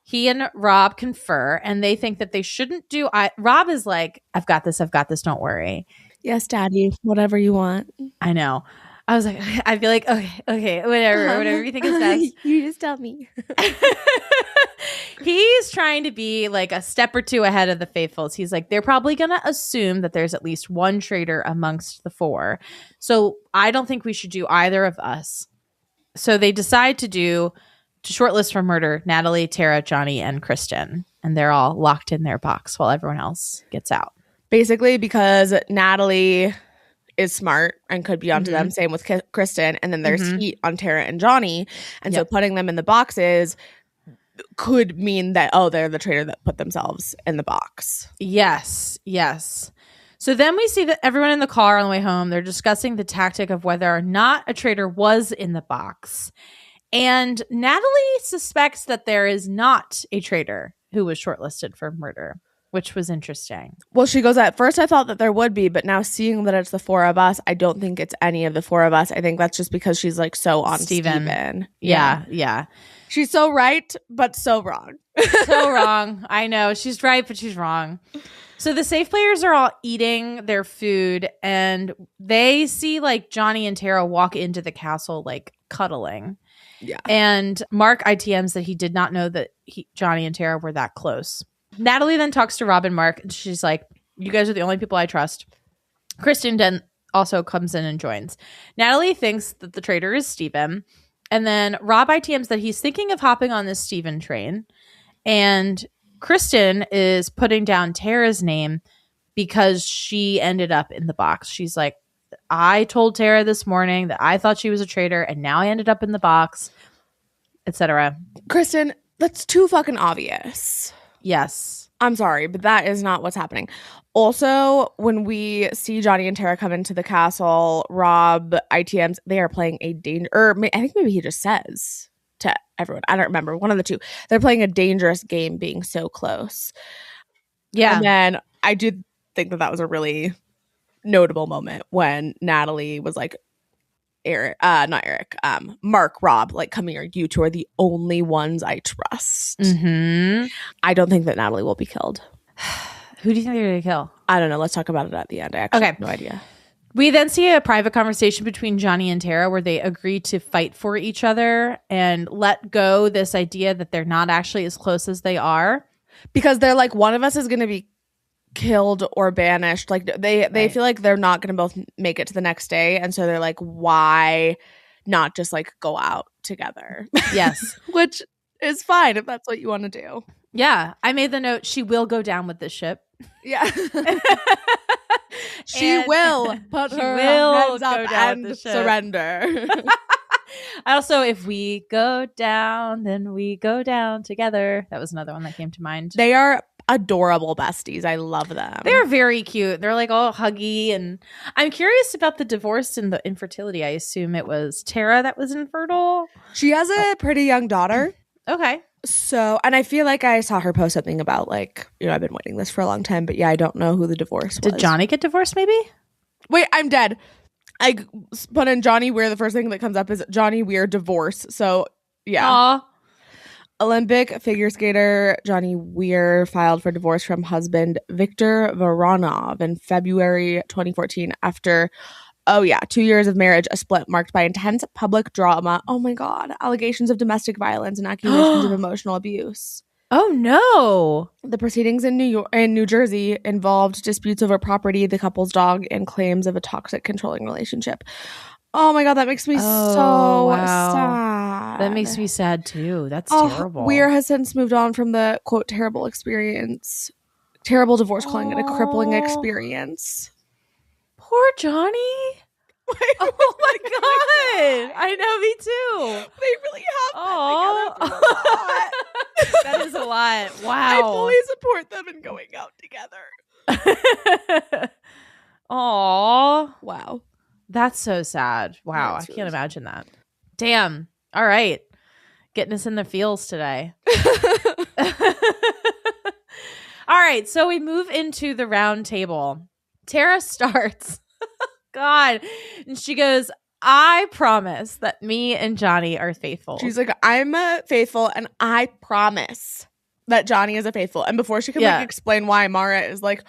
He and Rob confer, and they think that they shouldn't do. Rob is like, I've got this, don't worry. Yes, Daddy, whatever you want. I know. I was like, I feel like, okay, whatever you think is best. You just tell me. He's trying to be like a step or two ahead of the faithfuls. He's like, they're probably going to assume that there's at least one traitor amongst the four. So I don't think we should do either of us. So they decide to shortlist for murder Natalie, Tara, Johnny, and Kristen. And they're all locked in their box while everyone else gets out. Basically, because Natalie is smart and could be onto them. Same with Kristen. And then there's heat on Tara and Johnny. And so putting them in the boxes could mean that, they're the traitor that put themselves in the box. Yes. So then we see that everyone in the car on the way home, they're discussing the tactic of whether or not a traitor was in the box. And Natalie suspects that there is not a traitor who was shortlisted for murder, which was interesting. Well, she goes, at first I thought that there would be, but now seeing that it's the four of us, I don't think it's any of the four of us. I think that's just because she's like so on Steven. Yeah. She's so right, but so wrong. So wrong. I know. She's right, but she's wrong. So the safe players are all eating their food, and they see like Johnny and Tara walk into the castle like cuddling. Yeah. And Mark ITMs that he did not know that Johnny and Tara were that close. Natalie then talks to Rob and Mark, and she's like, you guys are the only people I trust. Kristen then also comes in and joins. Natalie thinks that the traitor is Steven. And then Rob ITMs that he's thinking of hopping on this Steven train. And Kristen is putting down Tara's name because she ended up in the box. She's like, I told Tara this morning that I thought she was a traitor, and now I ended up in the box, etc. Kristen, that's too fucking obvious. Yes. I'm sorry, but that is not what's happening. Also, when we see Johnny and Tara come into the castle, Rob ITMs, they are playing a I think maybe he just says to everyone, I don't remember, one of the two. They're playing a dangerous game being so close. Yeah. And then I do think that was a really notable moment when Natalie was like, Mark, Rob, like, come here, you two are the only ones I trust. I don't think that Natalie will be killed. Who do you think they're going to kill? I don't know. Let's talk about it at the end. I actually have no idea. We then see a private conversation between Johnny and Tara where they agree to fight for each other and let go this idea that they're not actually as close as they are. Because they're like, one of us is going to be killed or banished. Like they feel like they're not going to both make it to the next day. And so they're like, why not just like go out together? Yes. Which is fine if that's what you want to do. Yeah. I made the note, she will go down with this ship. Yeah. She will put her hands up and surrender. Also, if we go down, then we go down together. That was another one that came to mind. They are adorable besties. I love them. They're very cute. They're like all huggy. And I'm curious about the divorce and the infertility. I assume it was Tara that was infertile. She has a pretty young daughter. Okay. So, and I feel like I saw her post something about like, I've been waiting this for a long time, but yeah, I don't know who the divorce was. Did Johnny get divorced maybe? Wait, I'm dead. I put in Johnny Weir. The first thing that comes up is Johnny Weir divorce. So yeah. Aww. Olympic figure skater Johnny Weir filed for divorce from husband Viktor Voronov in February 2014 after 2 years of marriage, a split marked by intense public drama. Oh my God. Allegations of domestic violence and accusations of emotional abuse. Oh no. The proceedings in New Jersey involved disputes over property, the couple's dog, and claims of a toxic controlling relationship. Oh my God, that makes me so sad. That makes me sad too. That's terrible. Weir has since moved on from the quote terrible experience. Terrible divorce, calling it a crippling experience. Poor Johnny. Oh my god! I know, me too. They really have been together for a lot. That is a lot. I Wow. fully support them in going out together. Aw. Wow. That's so sad. Wow. That's I really can't sad. imagine that. Damn. All right. Getting us in the feels today. All right. So we move into the round table. Tara starts. God. And she goes, I promise that me and Johnny are faithful. She's like, I'm faithful, and I promise that Johnny is a faithful. And before she can Yeah. like explain why, Maura is like,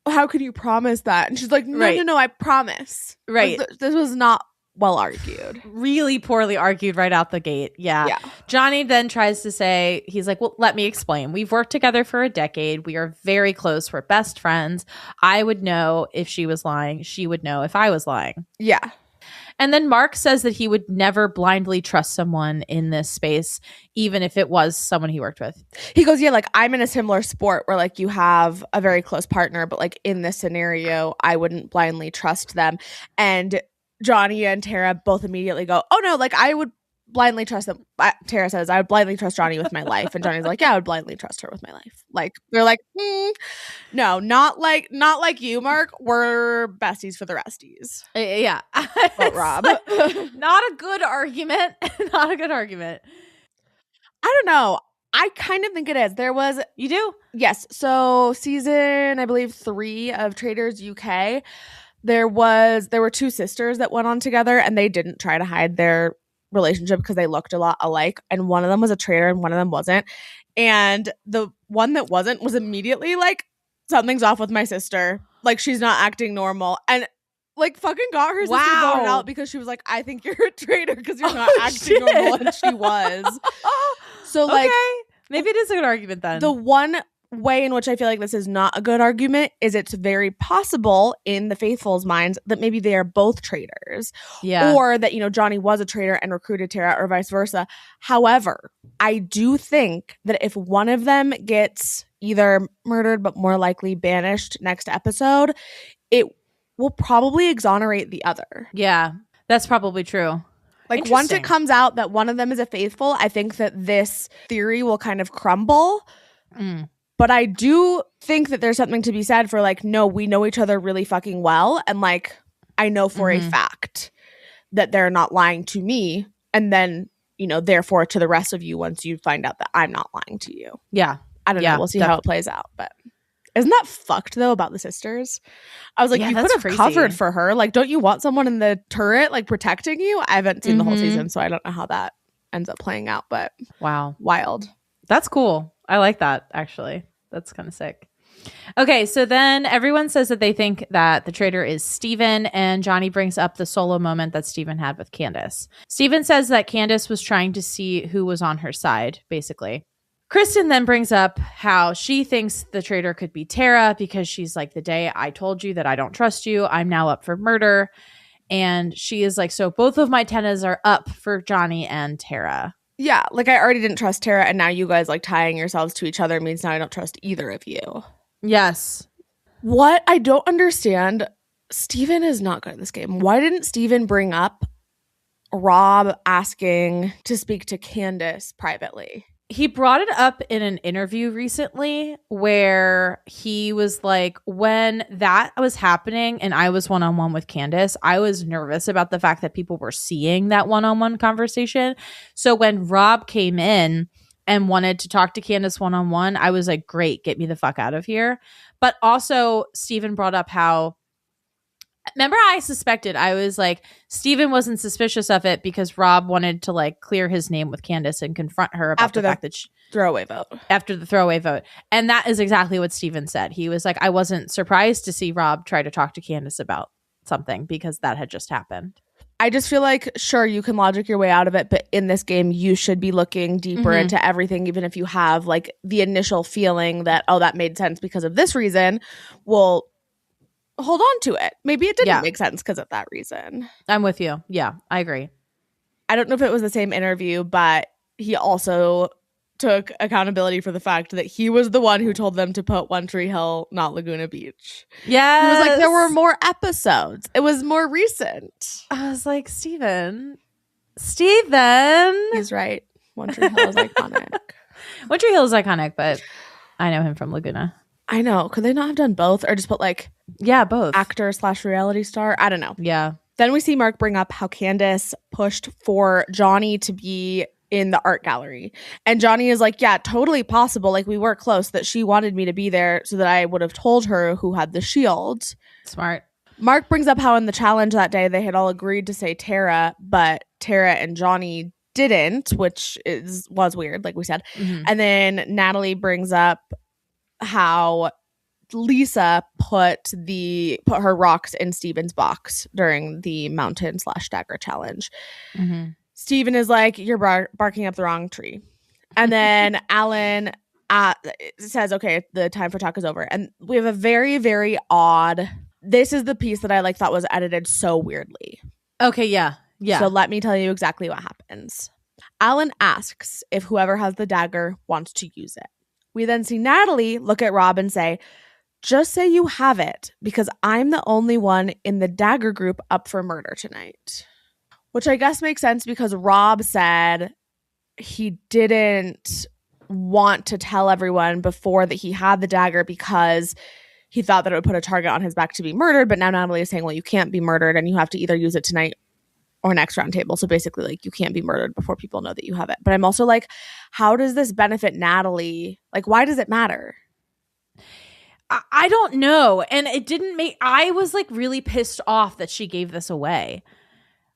how can you promise that? And she's like, no, Right. no, I promise. Right. This was not well argued. Really poorly argued right out the gate. Yeah. Yeah. Johnny then tries to say, he's like, well, let me explain. We've worked together for a decade. We are very close. We're best friends. I would know if she was lying. She would know if I was lying. Yeah. And then Mark says that he would never blindly trust someone in this space, even if it was someone he worked with. He goes, yeah, like I'm in a similar sport where like you have a very close partner, but like in this scenario, I wouldn't blindly trust them. And Johnny and Tara both immediately go, oh no, like I would blindly trust them. Tara says, I would blindly trust Johnny with my life. And Johnny's like, yeah, I would blindly trust her with my life. Like they're like, no, not like you, Mark. We're besties for the resties. Yeah. But Rob. Not a good argument. Not a good argument. I don't know. I kind of think it is. There was You do? Yes. So season, I believe 3 of Traitors UK, there were 2 sisters that went on together, and they didn't try to hide their relationship because they looked a lot alike. And one of them was a traitor and one of them wasn't. And the one that wasn't was immediately like, something's off with my sister. Like she's not acting normal. And like fucking got her sister Wow. voted out because she was like, I think you're a traitor because you're not acting normal. And she was. So like, Okay. Maybe it is a good argument then. the one way in which I feel like this is not a good argument is it's very possible in the faithfuls' minds that maybe they are both traitors. yeah. Or that, Johnny was a traitor and recruited Tara or vice versa. However, I do think that if one of them gets either murdered but more likely banished next episode, it will probably exonerate the other. Yeah. That's probably true. Like once it Interesting. comes out that one of them is a faithful, I think that this theory will kind of crumble. Mm. But I do think that there's something to be said for like, no, we know each other really fucking well. And like, I know for a fact that they're not lying to me. And then, therefore to the rest of you once you find out that I'm not lying to you. Yeah. I don't Yeah, know. We'll see how it plays out. But isn't that fucked though about the sisters? I was like, Yeah, you that's could have crazy. covered for her. Like, don't you want someone in the turret like protecting you? I haven't seen the whole Mhm. season, so I don't know how that ends up playing out, but Wow. wild. That's cool. I like that, actually. That's kind of sick. Okay, so then everyone says that they think that the traitor is Steven, and Johnny brings up the solo moment that Steven had with Candace. Steven says that Candace was trying to see who was on her side, basically. Kristen then brings up how she thinks the traitor could be Tara because she's like, the day I told you that I don't trust you, I'm now up for murder. And she is like, so both of my tennas are up for Johnny and Tara. Yeah, like I already didn't trust Tara, and now you guys like tying yourselves to each other means now I don't trust either of you. Yes. What I don't understand, Steven is not good at this game. Why didn't Steven bring up Rob asking to speak to Candace privately? He brought it up in an interview recently where he was like, when that was happening and I was one-on-one with Candace, I was nervous about the fact that people were seeing that one-on-one conversation. So when Rob came in and wanted to talk to Candace one-on-one, I was like, great, get me the fuck out of here. But also Steven brought up how, remember, I suspected, I was like, Steven wasn't suspicious of it because Rob wanted to like clear his name with Candace and confront her about After the the fact that throwaway vote. after the throwaway vote. And that is exactly what Steven said. He was like, I wasn't surprised to see Rob try to talk to Candace about something because that had just happened. I just feel like, sure, you can logic your way out of it, but in this game, you should be looking deeper into everything, even if you have like the initial feeling that, oh, that made sense because of this reason. Well, hold on to it. Maybe it didn't make sense because of that reason. I'm with you. Yeah, I agree. I don't know if it was the same interview, but he also took accountability for the fact that he was the one who told them to put One Tree Hill, not Laguna Beach. Yeah. He was like, there were more episodes. It was more recent. I was like, Steven. He's right. One Tree Hill is iconic. One Tree Hill is iconic, but I know him from Laguna. I know. Could they not have done both or just put like both actor/reality star? I don't know. Yeah. Then we see Mark bring up how Candace pushed for Johnny to be in the art gallery. And Johnny is like, yeah, totally possible. Like, we were close, that she wanted me to be there so that I would have told her who had the shield. Smart. Mark brings up how in the challenge that day they had all agreed to say Tara, but Tara and Johnny didn't, which was weird, like we said. Mm-hmm. And then Natalie brings up how Lisa put her rocks in Steven's box during the mountain/dagger challenge. Mm-hmm. Steven is like, you're barking up the wrong tree. And then Alan says, okay, the time for talk is over. And we have a very, very odd, this is the piece that I thought was edited so weirdly. Okay, yeah. Yeah. So let me tell you exactly what happens. Alan asks if whoever has the dagger wants to use it. We then see Natalie look at Rob and say, just say you have it, because I'm the only one in the dagger group up for murder tonight. Which I guess makes sense because Rob said he didn't want to tell everyone before that he had the dagger because he thought that it would put a target on his back to be murdered. But now Natalie is saying, well, you can't be murdered and you have to either use it tonight or next round table. So basically, you can't be murdered before people know that you have it. But I'm also like, how does this benefit Natalie? Why does it matter? I don't know. And it didn't make, I was really pissed off that she gave this away.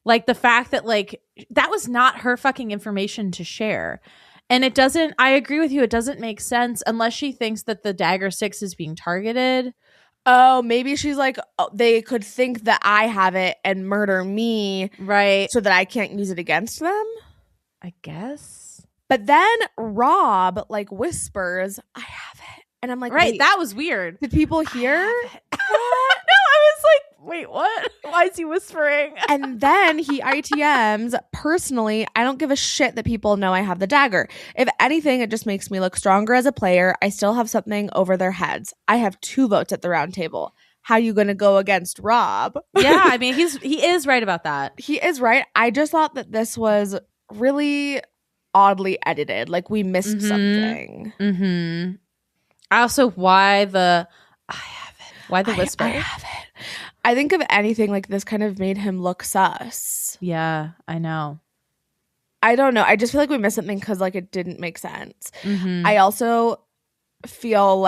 The fact that that was not her fucking information to share. And it doesn't, I agree with you, it doesn't make sense unless she thinks that the dagger 6 is being targeted. Oh, maybe she's like, oh, they could think that I have it and murder me. Right. So that I can't use it against them? I guess. But then Rob whispers, I have it. And I'm like, right, wait, that was weird. Did people hear? No, I was like, wait, what? Why is he whispering? And then he ITMs, personally, I don't give a shit that people know I have the dagger. If anything, it just makes me look stronger as a player. I still have something over their heads. I have 2 votes at the round table. How you going to go against Rob? Yeah, I mean, he is right about that. He is right. I just thought that this was really oddly edited. We missed something. Mm-hmm. Also, why the whisper? I have it. I think if anything, this kind of made him look sus. Yeah, I know. I don't know. I just feel like we missed something because it didn't make sense. Mm-hmm. I also feel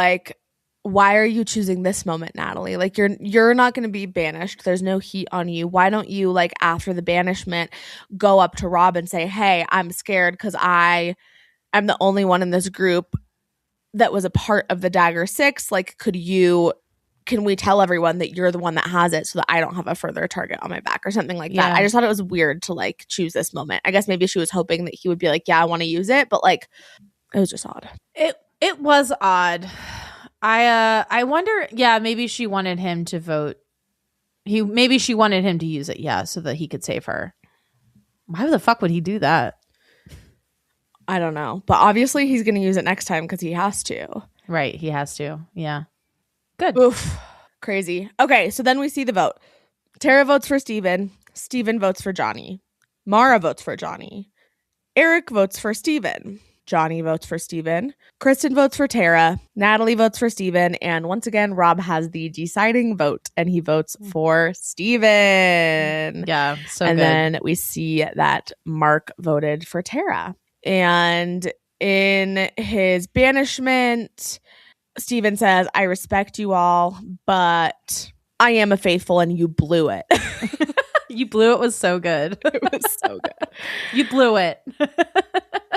why are you choosing this moment, Natalie? You're not going to be banished. There's no heat on you. Why don't you after the banishment go up to Rob and say, hey, I'm scared because I am the only one in this group that was a part of the dagger 6. Can we tell everyone that you're the one that has it so that I don't have a further target on my back or something like that? I just thought it was weird to choose this moment. I guess maybe she was hoping that he would be like, yeah, I want to use it, but it was just odd. It was odd. I wonder, maybe she wanted him to vote. Maybe she wanted him to use it, so that he could save her. Why the fuck would he do that? I don't know. But obviously he's going to use it next time because he has to. Right. He has to. Yeah. Good. Oof. Crazy. Okay. So then we see the vote. Tara votes for Steven. Steven votes for Johnny. Maura votes for Johnny. Eric votes for Steven. Johnny votes for Steven. Kristen votes for Tara. Natalie votes for Steven. And once again, Rob has the deciding vote and he votes for Steven. Yeah. So and good. then we see that Mark voted for Tara. And in his banishment, Steven says, I respect you all, but I am a faithful and you blew it. You blew it was so good. It was so good. You blew it.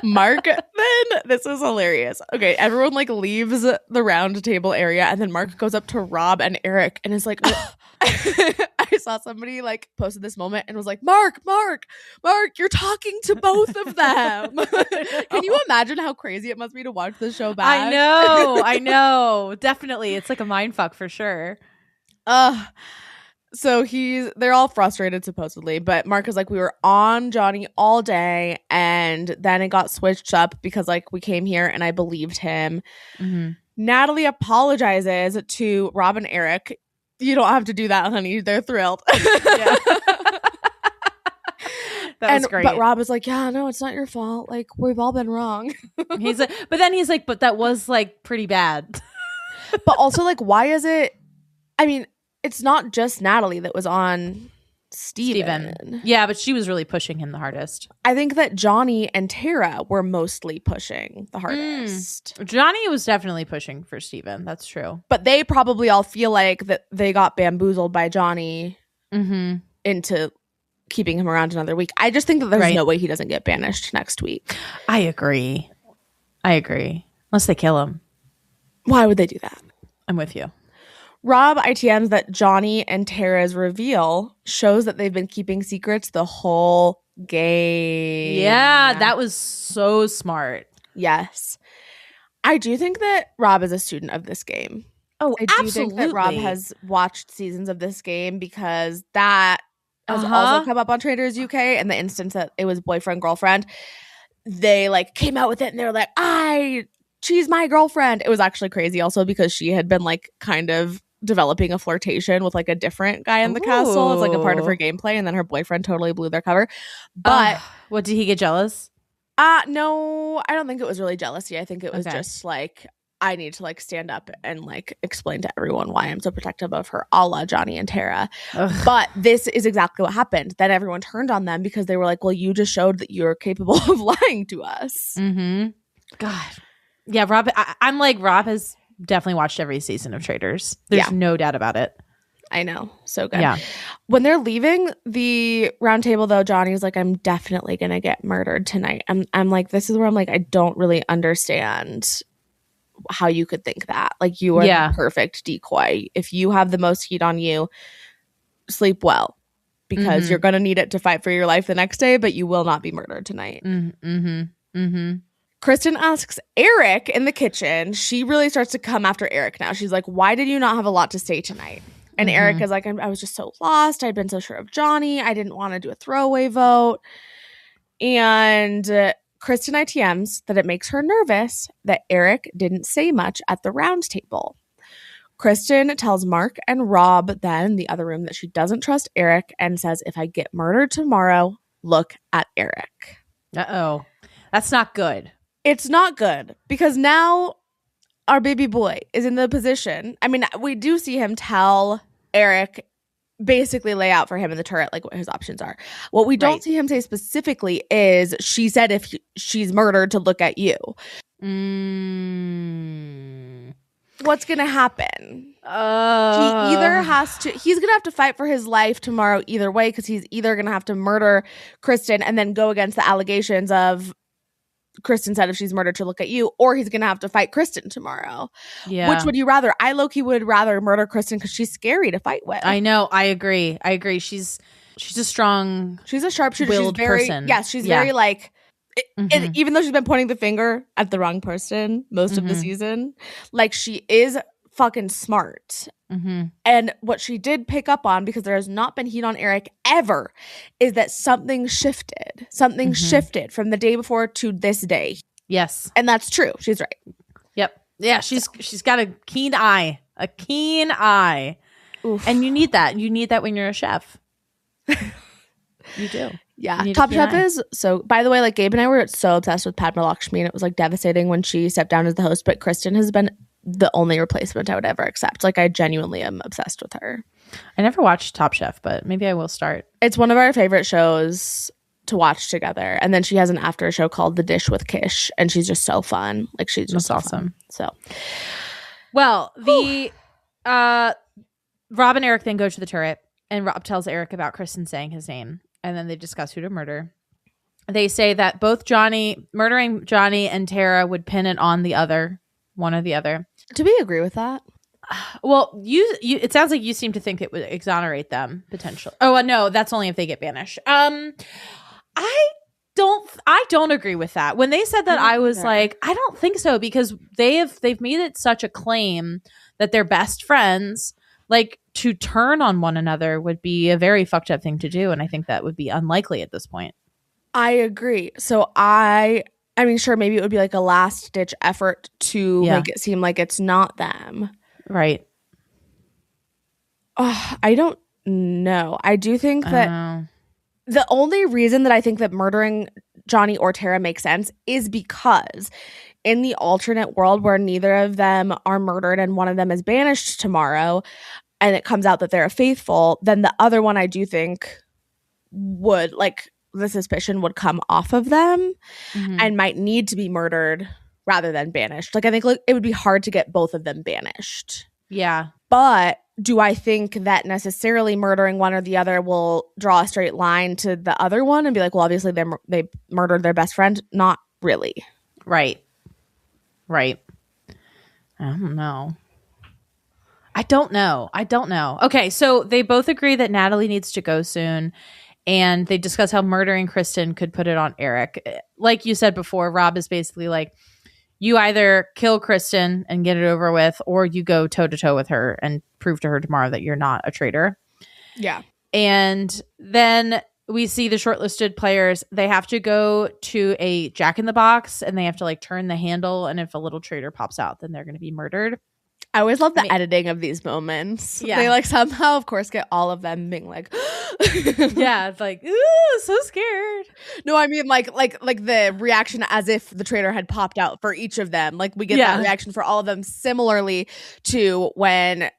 Mark, then this is hilarious. Okay, everyone leaves the round table area and then Mark goes up to Rob and Eric and is like, I saw somebody posted this moment and was like, Mark, you're talking to both of them. Can you imagine how crazy it must be to watch the show back? I know. Definitely. It's a mind fuck for sure. So they're all frustrated supposedly, but Mark is like, we were on Johnny all day, and then it got switched up because like we came here and I believed him. Mm-hmm. Natalie apologizes to Rob and Eric. You don't have to do that, honey. They're thrilled. Yeah. That was great. But Rob is like, yeah, no, it's not your fault. Like, we've all been wrong. He's like, but that was like pretty bad. But also, like, why is it? I mean, it's not just Natalie that was on Steven. Yeah, but she was really pushing him the hardest. I think that Johnny and Tara were mostly pushing the hardest. Johnny was definitely pushing for Steven. That's true. But they probably all feel like that they got bamboozled by Johnny into keeping him around another week. I just think that there's no way he doesn't get banished next week. I agree. Unless they kill him. Why would they do that? I'm with you. Rob ITMs that Johnny and Tara's reveal shows that they've been keeping secrets the whole game. Yeah, that was so smart. Yes. I do think that Rob is a student of this game. Oh, I do think that Rob has watched seasons of this game because that has also come up on Traitors UK, and the instance that it was boyfriend, girlfriend. They like came out with it and they were like, she's my girlfriend. It was actually crazy also because she had been like kind of developing a flirtation with like a different guy in the castle as like a part of her gameplay, and then her boyfriend totally blew their cover. But what, did he get jealous? No, I don't think it was really jealousy. I think it was just like, I need to like stand up and like explain to everyone why I'm so protective of her, a la Johnny and Tara. But this is exactly what happened. Then everyone turned on them because they were like, well, you just showed that you're capable of lying to us. God. Yeah, Rob. I'm like, Rob has definitely watched every season of Traitors. There's no doubt about it. I know. So good. Yeah. When they're leaving the round table, though, Johnny's like, I'm definitely going to get murdered tonight. I'm like, this is where I'm like, I don't really understand how you could think that. Like, you are the perfect decoy. If you have the most heat on you, sleep well, because you're going to need it to fight for your life the next day, but you will not be murdered tonight. Kristen asks Eric in the kitchen. She really starts to come after Eric now. She's like, why did you not have a lot to say tonight? And Eric is like, I was just so lost. I'd been so sure of Johnny. I didn't want to do a throwaway vote. And Kristen ITMs that it makes her nervous that Eric didn't say much at the round table. Kristen tells Mark and Rob then in the other room that she doesn't trust Eric and says, if I get murdered tomorrow, look at Eric. Uh-oh. That's not good. It's not good because now our baby boy is in the position. I mean, we do see him tell Eric, basically lay out for him in the turret like what his options are. What we don't see him say specifically is, she said if she's murdered to look at you. What's gonna happen? He either has to, he's gonna have to fight for his life tomorrow either way, because he's either gonna have to murder Kristen and then go against the allegations of Kristen said if she's murdered to look at you, or he's gonna have to fight Kristen tomorrow. Yeah. Which would you rather? I low-key would rather murder Kristen because she's scary to fight with. I know. I agree. She's a strong, she's a sharpshooter. Willed she's very, person. Yes, she's very like, and even though she's been pointing the finger at the wrong person most of the season, like, she is fucking smart. And what she did pick up on, because there has not been heat on Eric ever, is that something shifted. Something shifted from the day before to this day. Yes. And that's true. She's right. Yep. Yeah, she's got a keen eye. A keen eye. Oof. And you need that. You need that when you're a chef. You do. Yeah. Top Chef is so, by the way, like, Gabe and I were so obsessed with Padma Lakshmi, and it was like devastating when she stepped down as the host, but Kristen has been the only replacement I would ever accept. Like, I genuinely am obsessed with her. I never watched Top Chef, but maybe I will start. It's one of our favorite shows to watch together. And then she has an after show called The Dish with Kish, and she's just so fun. Like, she's just so awesome. So, well, the Rob and Eric then go to the turret, and Rob tells Eric about Kristen saying his name, and then they discuss who to murder. They say that both murdering Johnny and Tara would pin it on the other, one or the other. Do we agree with that? Well, you it sounds like you seem to think it would exonerate them potentially. Oh, no, that's only if they get banished. I don't agree with that. When they said that, I was like, I don't think so, because they've made it such a claim that they're best friends. like to turn on one another would be a very fucked up thing to do. And I think that would be unlikely at this point. I agree. So I mean, sure, maybe it would be like a last ditch effort to make it seem like it's not them. Right. I don't know. I do think that the only reason that I think that murdering Johnny or Tara makes sense is because in the alternate world where neither of them are murdered and one of them is banished tomorrow, and it comes out that they're faithful, then the other one I do think would, like, the suspicion would come off of them and might need to be murdered rather than banished. Like, I think it would be hard to get both of them banished. Yeah. But do I think that necessarily murdering one or the other will draw a straight line to the other one and be like, well, obviously they murdered their best friend? Not really. Right. I don't know. I don't know. Okay, so they both agree that Natalie needs to go soon, and they discuss how murdering Kristen could put it on Eric. Like you said before, Rob is basically like, you either kill Kristen and get it over with, or you go toe-to-toe with her and prove to her tomorrow that you're not a traitor. Yeah. And then we see the shortlisted players. They have to go to a Jack-in-the-Box, and they have to like turn the handle, and if a little traitor pops out, then they're going to be murdered. I always love the editing of these moments. Yeah. They like somehow, of course, get all of them being like, yeah, it's like, ooh, so scared. No, I mean like the reaction as if the traitor had popped out for each of them. Like we get that reaction for all of them, similarly to when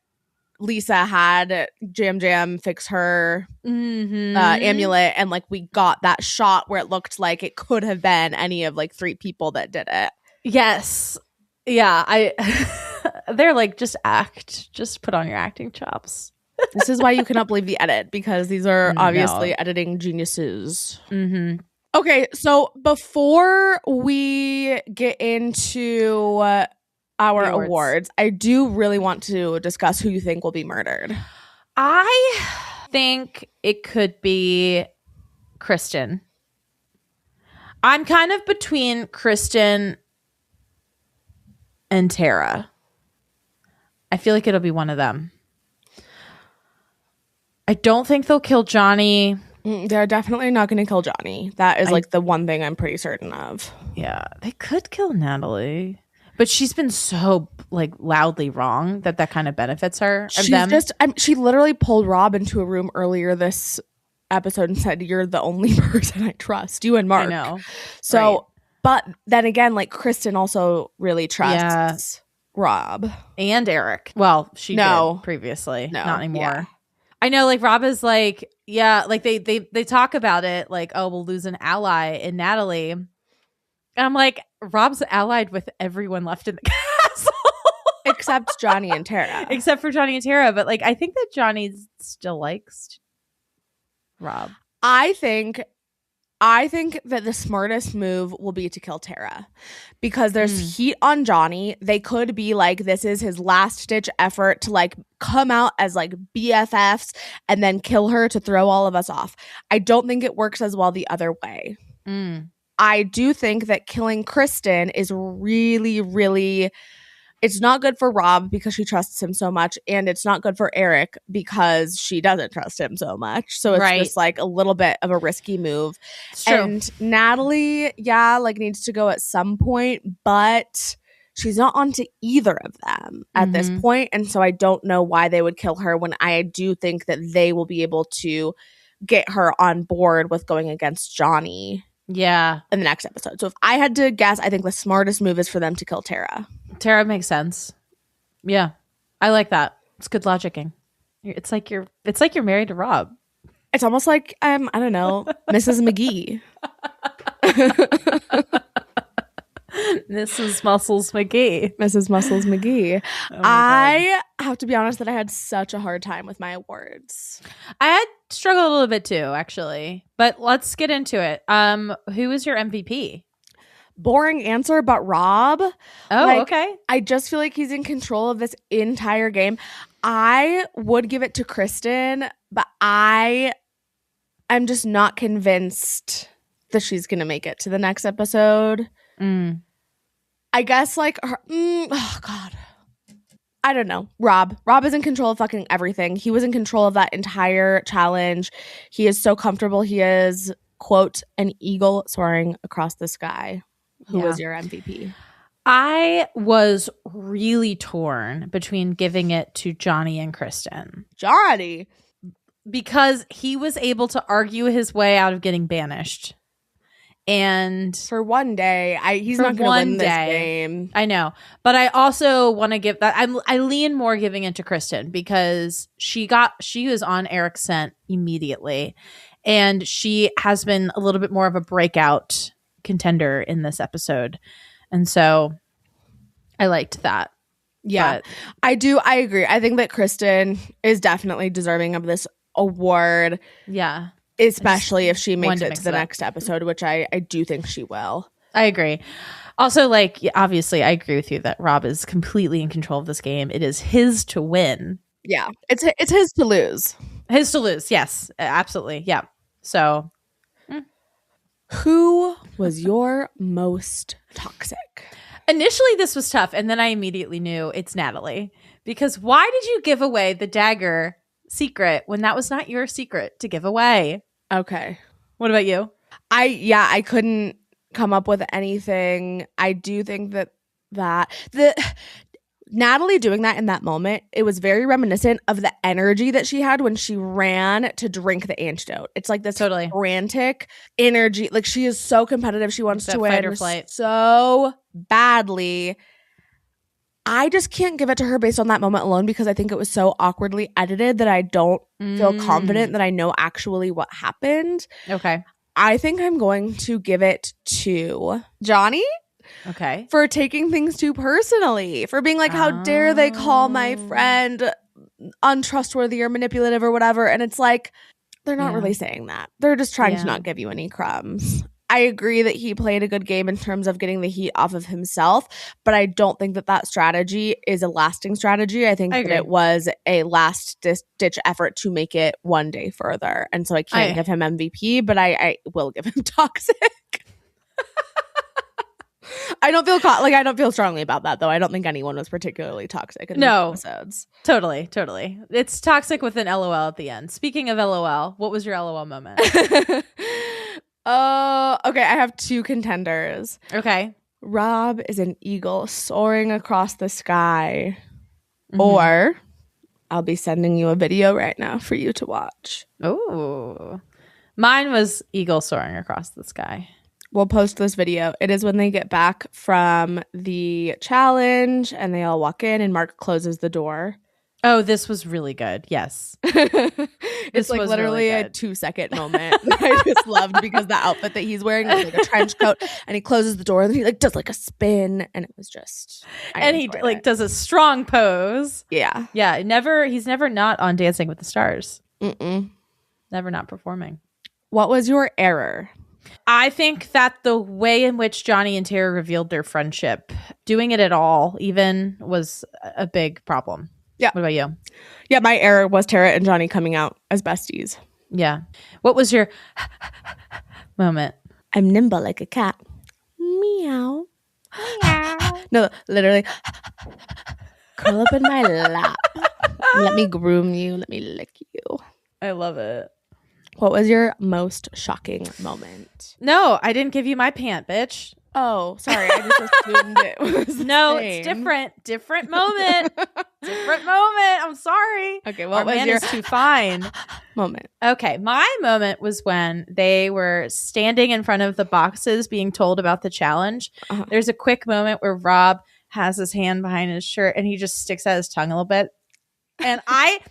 Lisa had Jam fix her amulet, and like we got that shot where it looked like it could have been any of like 3 people that did it. Yes. Yeah, they're like, just put on your acting chops. This is why you cannot believe the edit, because these are obviously editing geniuses. Okay, so before we get into our awards, I do really want to discuss who you think will be murdered. I think it could be Kristen. I'm kind of between Kristen and Tara. I feel like it'll be one of them. I don't think they'll kill Johnny. They're definitely not going to kill Johnny. That is like the one thing I'm pretty certain of. Yeah, they could kill Natalie, but she's been so like loudly wrong that kind of benefits her. She literally pulled Rob into a room earlier this episode and said, "You're the only person I trust. You and Mark." I know. So. Right. But then again, like Kristen also really trusts Rob and Eric. Well, she did previously, not anymore. Yeah. I know, like Rob is like, like they talk about it, like, oh, we'll lose an ally in Natalie, and I'm like, Rob's allied with everyone left in the castle except Johnny and Tara. Except for Johnny and Tara, but like I think that Johnny still likes Rob. I think that the smartest move will be to kill Tara, because there's heat on Johnny. They could be like, this is his last ditch effort to like come out as like BFFs and then kill her to throw all of us off. I don't think it works as well the other way. I do think that killing Kristen is really, really, it's not good for Rob because she trusts him so much, and it's not good for Eric because she doesn't trust him so much. So it's just like a little bit of a risky move. And Natalie, like needs to go at some point, but she's not onto either of them at this point. And so I don't know why they would kill her, when I do think that they will be able to get her on board with going against Johnny. Yeah. In the next episode. So if I had to guess, I think the smartest move is for them to kill Tara. Tara makes sense. Yeah. I like that. It's good logicking. It's like you're married to Rob. It's almost like I don't know, Mrs. McGee. Mrs. Muscles McGee. Mrs. Muscles McGee. Oh, I have to be honest that I had such a hard time with my awards. I had struggled a little bit too, actually. But let's get into it. Who is your MVP? Boring answer, but Rob. Oh, okay. I just feel like he's in control of this entire game. I would give it to Kristen, but I'm just not convinced that she's going to make it to the next episode. I guess like her, oh God. I don't know. Rob is in control of fucking everything. He was in control of that entire challenge. He is so comfortable. He is, quote, an eagle soaring across the sky. Who was your MVP? I was really torn between giving it to Johnny and Kristen. Johnny. Because he was able to argue his way out of getting banished. And for one day, he's not going to win this game. I know. But I also want to give that. I lean more giving it to Kristen because she was on Eric's scent immediately. And she has been a little bit more of a breakout contender in this episode. And so I liked that. Yeah, but I do. I agree. I think that Kristen is definitely deserving of this award. Yeah. Especially if she makes it to the next episode, which I do think she will. I agree. Also, like, obviously, I agree with you that Rob is completely in control of this game. It is his to win. Yeah. It's his to lose. His to lose. Yes, absolutely. Yeah. So. Who was your most toxic? Initially, this was tough. And then I immediately knew it's Natalie. Because why did you give away the dagger secret when that was not your secret to give away? Okay. What about you? I couldn't come up with anything. I do think that the Natalie doing that in that moment, it was very reminiscent of the energy that she had when she ran to drink the antidote. It's like this totally frantic energy. Like, she is so competitive. She wants to win fight or flight so badly. I just can't give it to her based on that moment alone because I think it was so awkwardly edited that I don't feel confident that I know actually what happened. Okay. I think I'm going to give it to Johnny. Okay. For taking things too personally. For being like, how dare they call my friend untrustworthy or manipulative or whatever. And it's like, they're not really saying that. They're just trying to not give you any crumbs. I agree that he played a good game in terms of getting the heat off of himself, but I don't think that strategy is a lasting strategy. I think that it was a last-ditch effort to make it one day further. And so I can't give him MVP, but I will give him toxic. I don't feel strongly about that, though. I don't think anyone was particularly toxic in these episodes. Totally. It's toxic with an LOL at the end. Speaking of LOL, what was your LOL moment? Okay, I have two contenders. Okay. Rob is an eagle soaring across the sky. Or I'll be sending you a video right now for you to watch. Oh. Mine was eagle soaring across the sky. We'll post this video. It is when they get back from the challenge and they all walk in and Mark closes the door. Oh, this was really good. Yes. It's like literally really a 2-second moment that I just loved because the outfit that he's wearing is like a trench coat and he closes the door and he like does like a spin and it was just and he like does a strong pose. Yeah. Yeah. He's never not on Dancing with the Stars. Never not performing. What was your error? I think that the way in which Johnny and Tara revealed their friendship, doing it at all even, was a big problem. Yeah. What about you? Yeah, my error was Tara and Johnny coming out as besties. Yeah. What was your moment? I'm nimble like a cat. Meow. Meow. No, literally. Curl up in my lap. Let me groom you. Let me lick you. I love it. What was your most shocking moment? No, I didn't give you my pant, bitch. Oh, sorry. I just assumed it was it's different. Different moment. Different moment. I'm sorry. Okay, what was your is too fine moment? Okay, my moment was when they were standing in front of the boxes being told about the challenge. There's a quick moment where Rob has his hand behind his shirt and he just sticks out his tongue a little bit. And I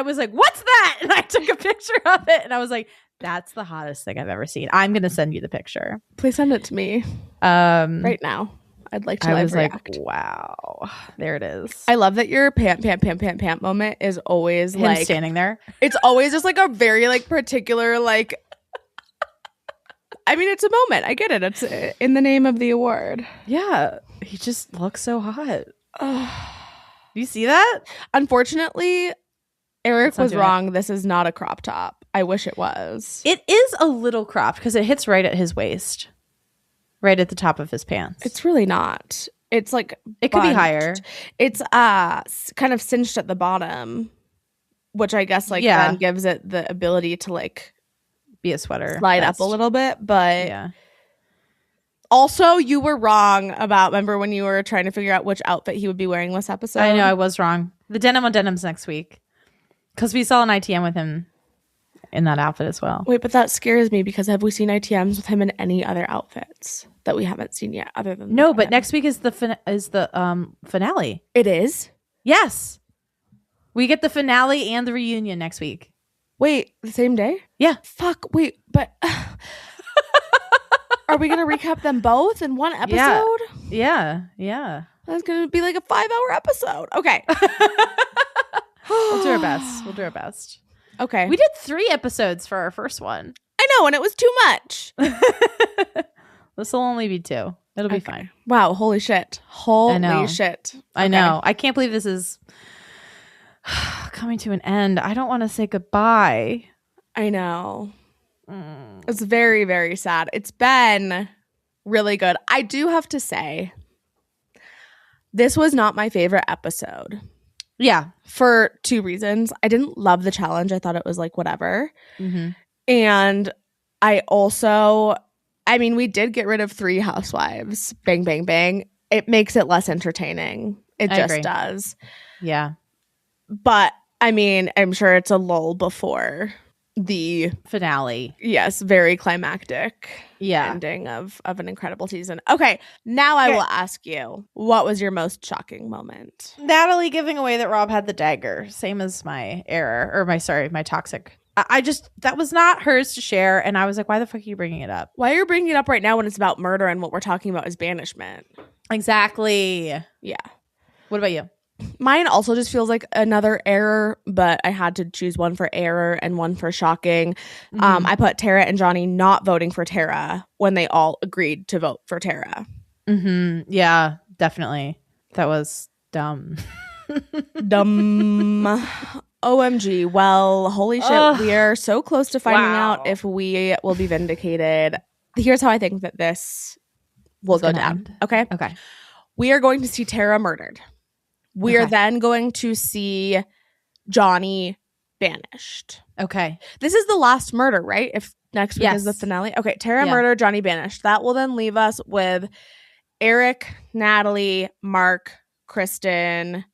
was like, what's that? And I took a picture of it and I was like, that's the hottest thing I've ever seen. I'm going to send you the picture. Please send it to me right now. I'd like to live react. Like, wow. There it is. I love that your pant moment is always him like standing there. It's always just like a very like particular like I mean, it's a moment. I get it. It's in the name of the award. Yeah. He just looks so hot. You see that? Unfortunately, Eric was wrong. This is not a crop top. I wish it was. It is a little cropped because it hits right at his waist. Right at the top of his pants. It's really not. It's like It could be bunched. higher. It's kind of cinched at the bottom, which I guess like Yeah. then gives it the ability to like Be a sweater. slide vest. up a little bit. But Yeah. also, you were wrong about, remember when you were trying to figure out which outfit he would be wearing this episode? I know I was wrong. The denim on denim's next week. Because we saw an ITM with him in that outfit as well. Wait, but that scares me because have we seen ITMs with him in any other outfits that we haven't seen yet other than No, the but denim? next week is the finale. It is? Yes. We get the finale and the reunion next week. Wait, the same day? Yeah. Fuck, wait, but are we going to recap them both in one episode? Yeah. Yeah. That's going to be like a 5-hour episode. Okay. We'll do our best. We'll do our best. Okay. We did 3 episodes for our first one. I know, and it was too much. This will only be 2. It'll be fine. Wow, holy shit. I know. Holy shit. I know. I can't believe this is coming to an end. I don't want to say goodbye. I know. It's very, very sad. It's been really good. I do have to say, this was not my favorite episode Yeah. for 2 reasons. I didn't love the challenge. I thought it was like whatever. Mm-hmm. And I also, I mean, we did get rid of 3 housewives. Bang, bang, bang. It makes it less entertaining. It I just agree. does. Yeah. But I mean, I'm sure it's a lull before the Finale. very climactic Yeah. ending of an incredible season. Okay, now I will ask you, what was your most shocking moment? Natalie giving away that Rob had the dagger. Same as my error. Or my toxic. I just, that was not hers to share. And I was like, why the fuck are you bringing it up? Why are you bringing it up right now when it's about murder and what we're talking about is banishment? Exactly. Yeah. What about you? Mine also just feels like another error, but I had to choose one for error and one for shocking. I put Tara and Johnny not voting for Tara when they all agreed to vote for Tara. Mm-hmm. Yeah, definitely. That was dumb. Dumb. OMG. Well, holy shit. Ugh. We are so close to finding Wow. out if we will be vindicated. Here's how I think that this will go down. end. Okay. Okay. We are going to see Tara murdered. We are Okay. then going to see Johnny banished. Okay. This is the last murder, right? If next week is the Yes. finale. Okay, Tara Yeah. murdered, Johnny banished. That will then leave us with Eric, Natalie, Mark, Kristen,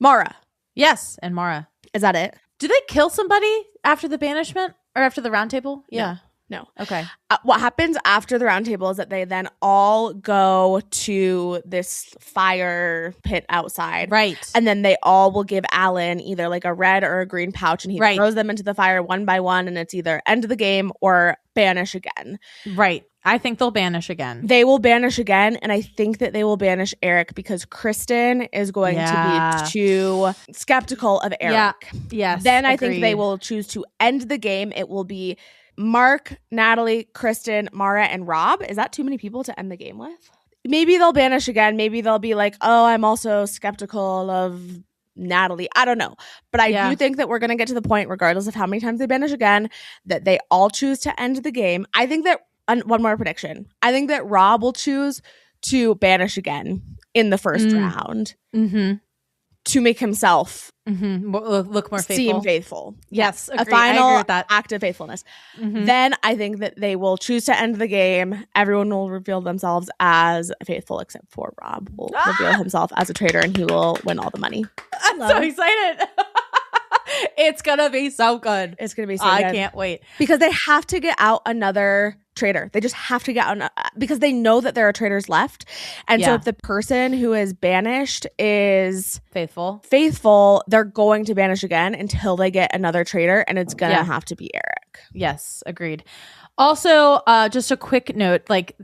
Maura. Yes. And Maura. Is that it? Do they kill somebody after the banishment or after the round table? Yeah. No. Okay. What happens after the round table is that they then all go to this fire pit outside. Right. And then they all will give Alan either like a red or a green pouch, and he Right. throws them into the fire one by one, and it's either end of the game or banish again. Right. I think they'll banish again. They will banish again, and I think that they will banish Eric because Kristen is going Yeah. to be too skeptical of Eric. Yeah. Yes. Then I think they agreed. will choose to end the game. It will be Mark, Natalie, Kristen, Maura, and Rob. Is that too many people to end the game with? Maybe they'll banish again. Maybe they'll be like, oh, I'm also skeptical of Natalie. I don't know. But I do think that we're going to get to the point, regardless of how many times they banish again, that they all choose to end the game. I think that, one more prediction, I think that Rob will choose to banish again in the first round to make himself Look more faithful. seem faithful. Yes. A Agree. I agree final with that. act of faithfulness. Mhm. Then I think that they will choose to end the game. Everyone will reveal themselves as faithful except for Rob will reveal himself as a traitor, and he will win all the money. I'm so excited. It's going to be so good. It's going to be so I good. can't wait. Because they have to get out another traitor. They just have to get out because they know that there are traitors left. And so Yeah. if the person who is banished is Faithful. they're going to banish again until they get another traitor, and it's going to Yeah. have to be Eric. Yes. Agreed. Also, just a quick note, like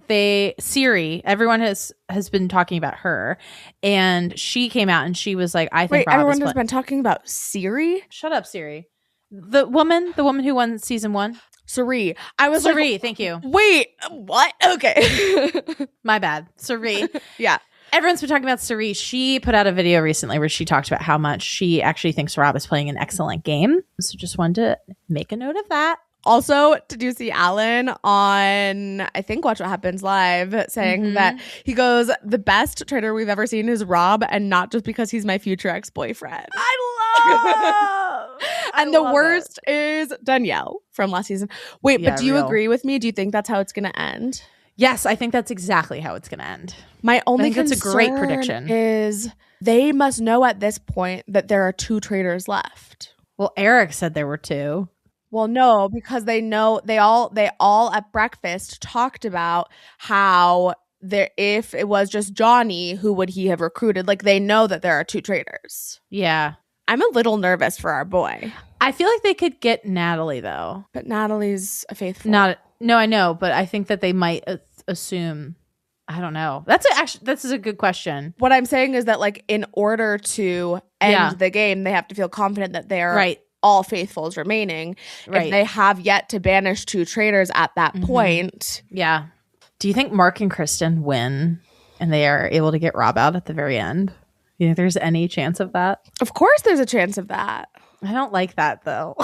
Siri, everyone has been talking about her, and she came out and she was like, I think Wait, Rob everyone is has been talking about Siri? Shut up, Siri. The woman who won season 1. Siri. I was Siri, like, thank you. wait, what? Okay. My bad. Siri. Yeah. Everyone's been talking about Siri. She put out a video recently where she talked about how much she actually thinks Rob is playing an excellent game. So just wanted to make a note of that. Also, did you see Alan on, I think, Watch What Happens Live saying that he goes, the best traitor we've ever seen is Rob, and not just because he's my future ex-boyfriend. I love. And the worst is Danielle from last season. Wait, Yeah, but do you real. agree with me? Do you think that's how it's going to end? Yes, I think that's exactly how it's going to end. My only think that's a great concern prediction. is they must know at this point that there are 2 traitors left. Well, Eric said there were 2. Well, no, because they know they all at breakfast talked about how there, if it was just Johnny, who would he have recruited? Like, they know that there are 2 traitors. Yeah. I'm a little nervous for our boy, I feel like they could get Natalie, though. but Natalie's a faithful. No, I know, but I think that they might assume. I don't know. This is a good question. What I'm saying is that, like, in order to end Yeah. the game, they have to feel confident that they're Right. all faithfuls remaining. Right. If they have yet to banish 2 traitors at that point, Yeah. Do you think Mark and Kristen win and they are able to get Rob out at the very end? You think there's any chance of that? of course there's a chance of that. I don't like that, though.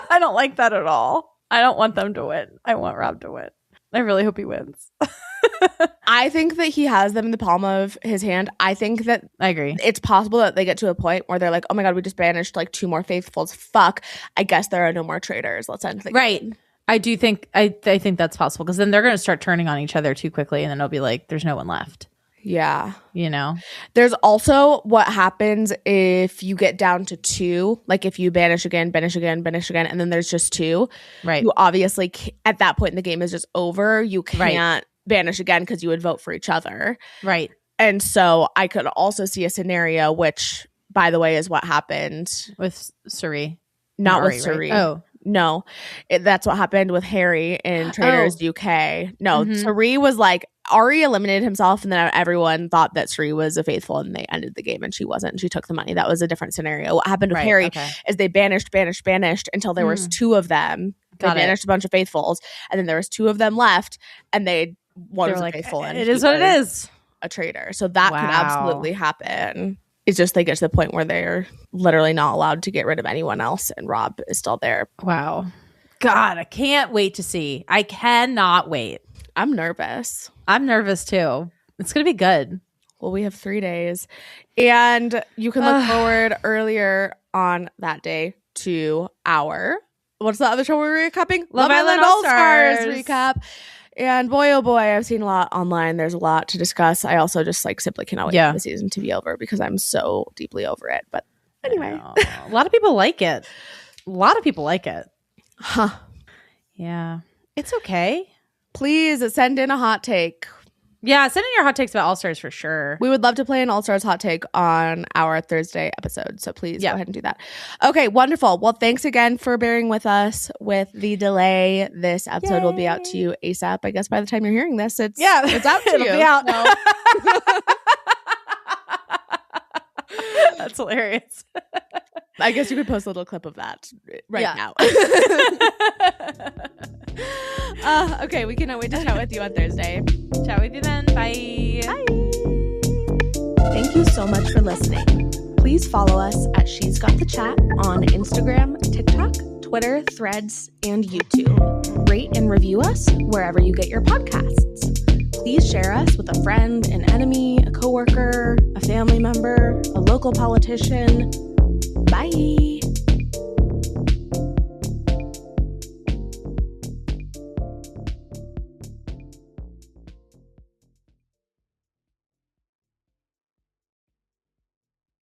I don't like that at all. I don't want them to win. I want Rob to win. I really hope he wins. I think that he has them in the palm of his hand. I think that I agree. it's possible that they get to a point where they're like, oh my God, we just banished like 2 more faithfuls. Fuck. I guess there are no more traitors. Let's end the Right. game. I do think I think that's possible because then they're going to start turning on each other too quickly, and then it'll be like there's no one left. Yeah. You know? There's also what happens if you get down to 2, like if you banish again, and then there's just 2. Right. You obviously, at that point in the game is just over. You can't banish again because you would vote for each other. Right. And so I could also see a scenario, which, by the way, is what happened. With Suri. Not Ari, with right? Suri. Oh. No, that's what happened with Harry in Traitors UK. No, Suri was like, Ari eliminated himself, and then everyone thought that Suri was a faithful, and they ended the game, and she wasn't. And she took the money. That was a different scenario. What happened with Harry is they banished until there was 2 of them. They banished a bunch of faithfuls, and then there was 2 of them left, and one was a faithful, and it is what it is. a traitor. So that could absolutely happen. It's just they get to the point where they're literally not allowed to get rid of anyone else, and Rob is still there. Wow. God, I can't wait to see. I cannot wait. I'm nervous. I'm nervous too. It's going to be good. Well, we have 3 days, and you can look forward earlier on that day to our, what's the other show we're recapping? Love Island All-Stars recap. And boy, oh boy, I've seen a lot online. There's a lot to discuss. I also just like simply cannot wait for the season to be over because I'm so deeply over it. But anyway, a lot of people like it. Huh. Yeah. It's okay. Please send in a hot take. Yeah, send in your hot takes about All-Stars for sure. We would love to play an All-Stars hot take on our Thursday episode. So please go ahead and do that. Okay, wonderful. Well, thanks again for bearing with us with the delay. This episode will be out to you ASAP. I guess by the time you're hearing this, it's out to It'll you. be out. So. That's hilarious. I guess you could post a little clip of that now. Okay, we cannot wait to chat with you on Thursday. Chat with you then. Bye. Bye. Thank you so much for listening. Please follow us at She's Got the Chat on Instagram, TikTok, Twitter, Threads, and YouTube. Rate and review us wherever you get your podcasts. Please share us with a friend, an enemy, a coworker, a family member, a local politician. Bye.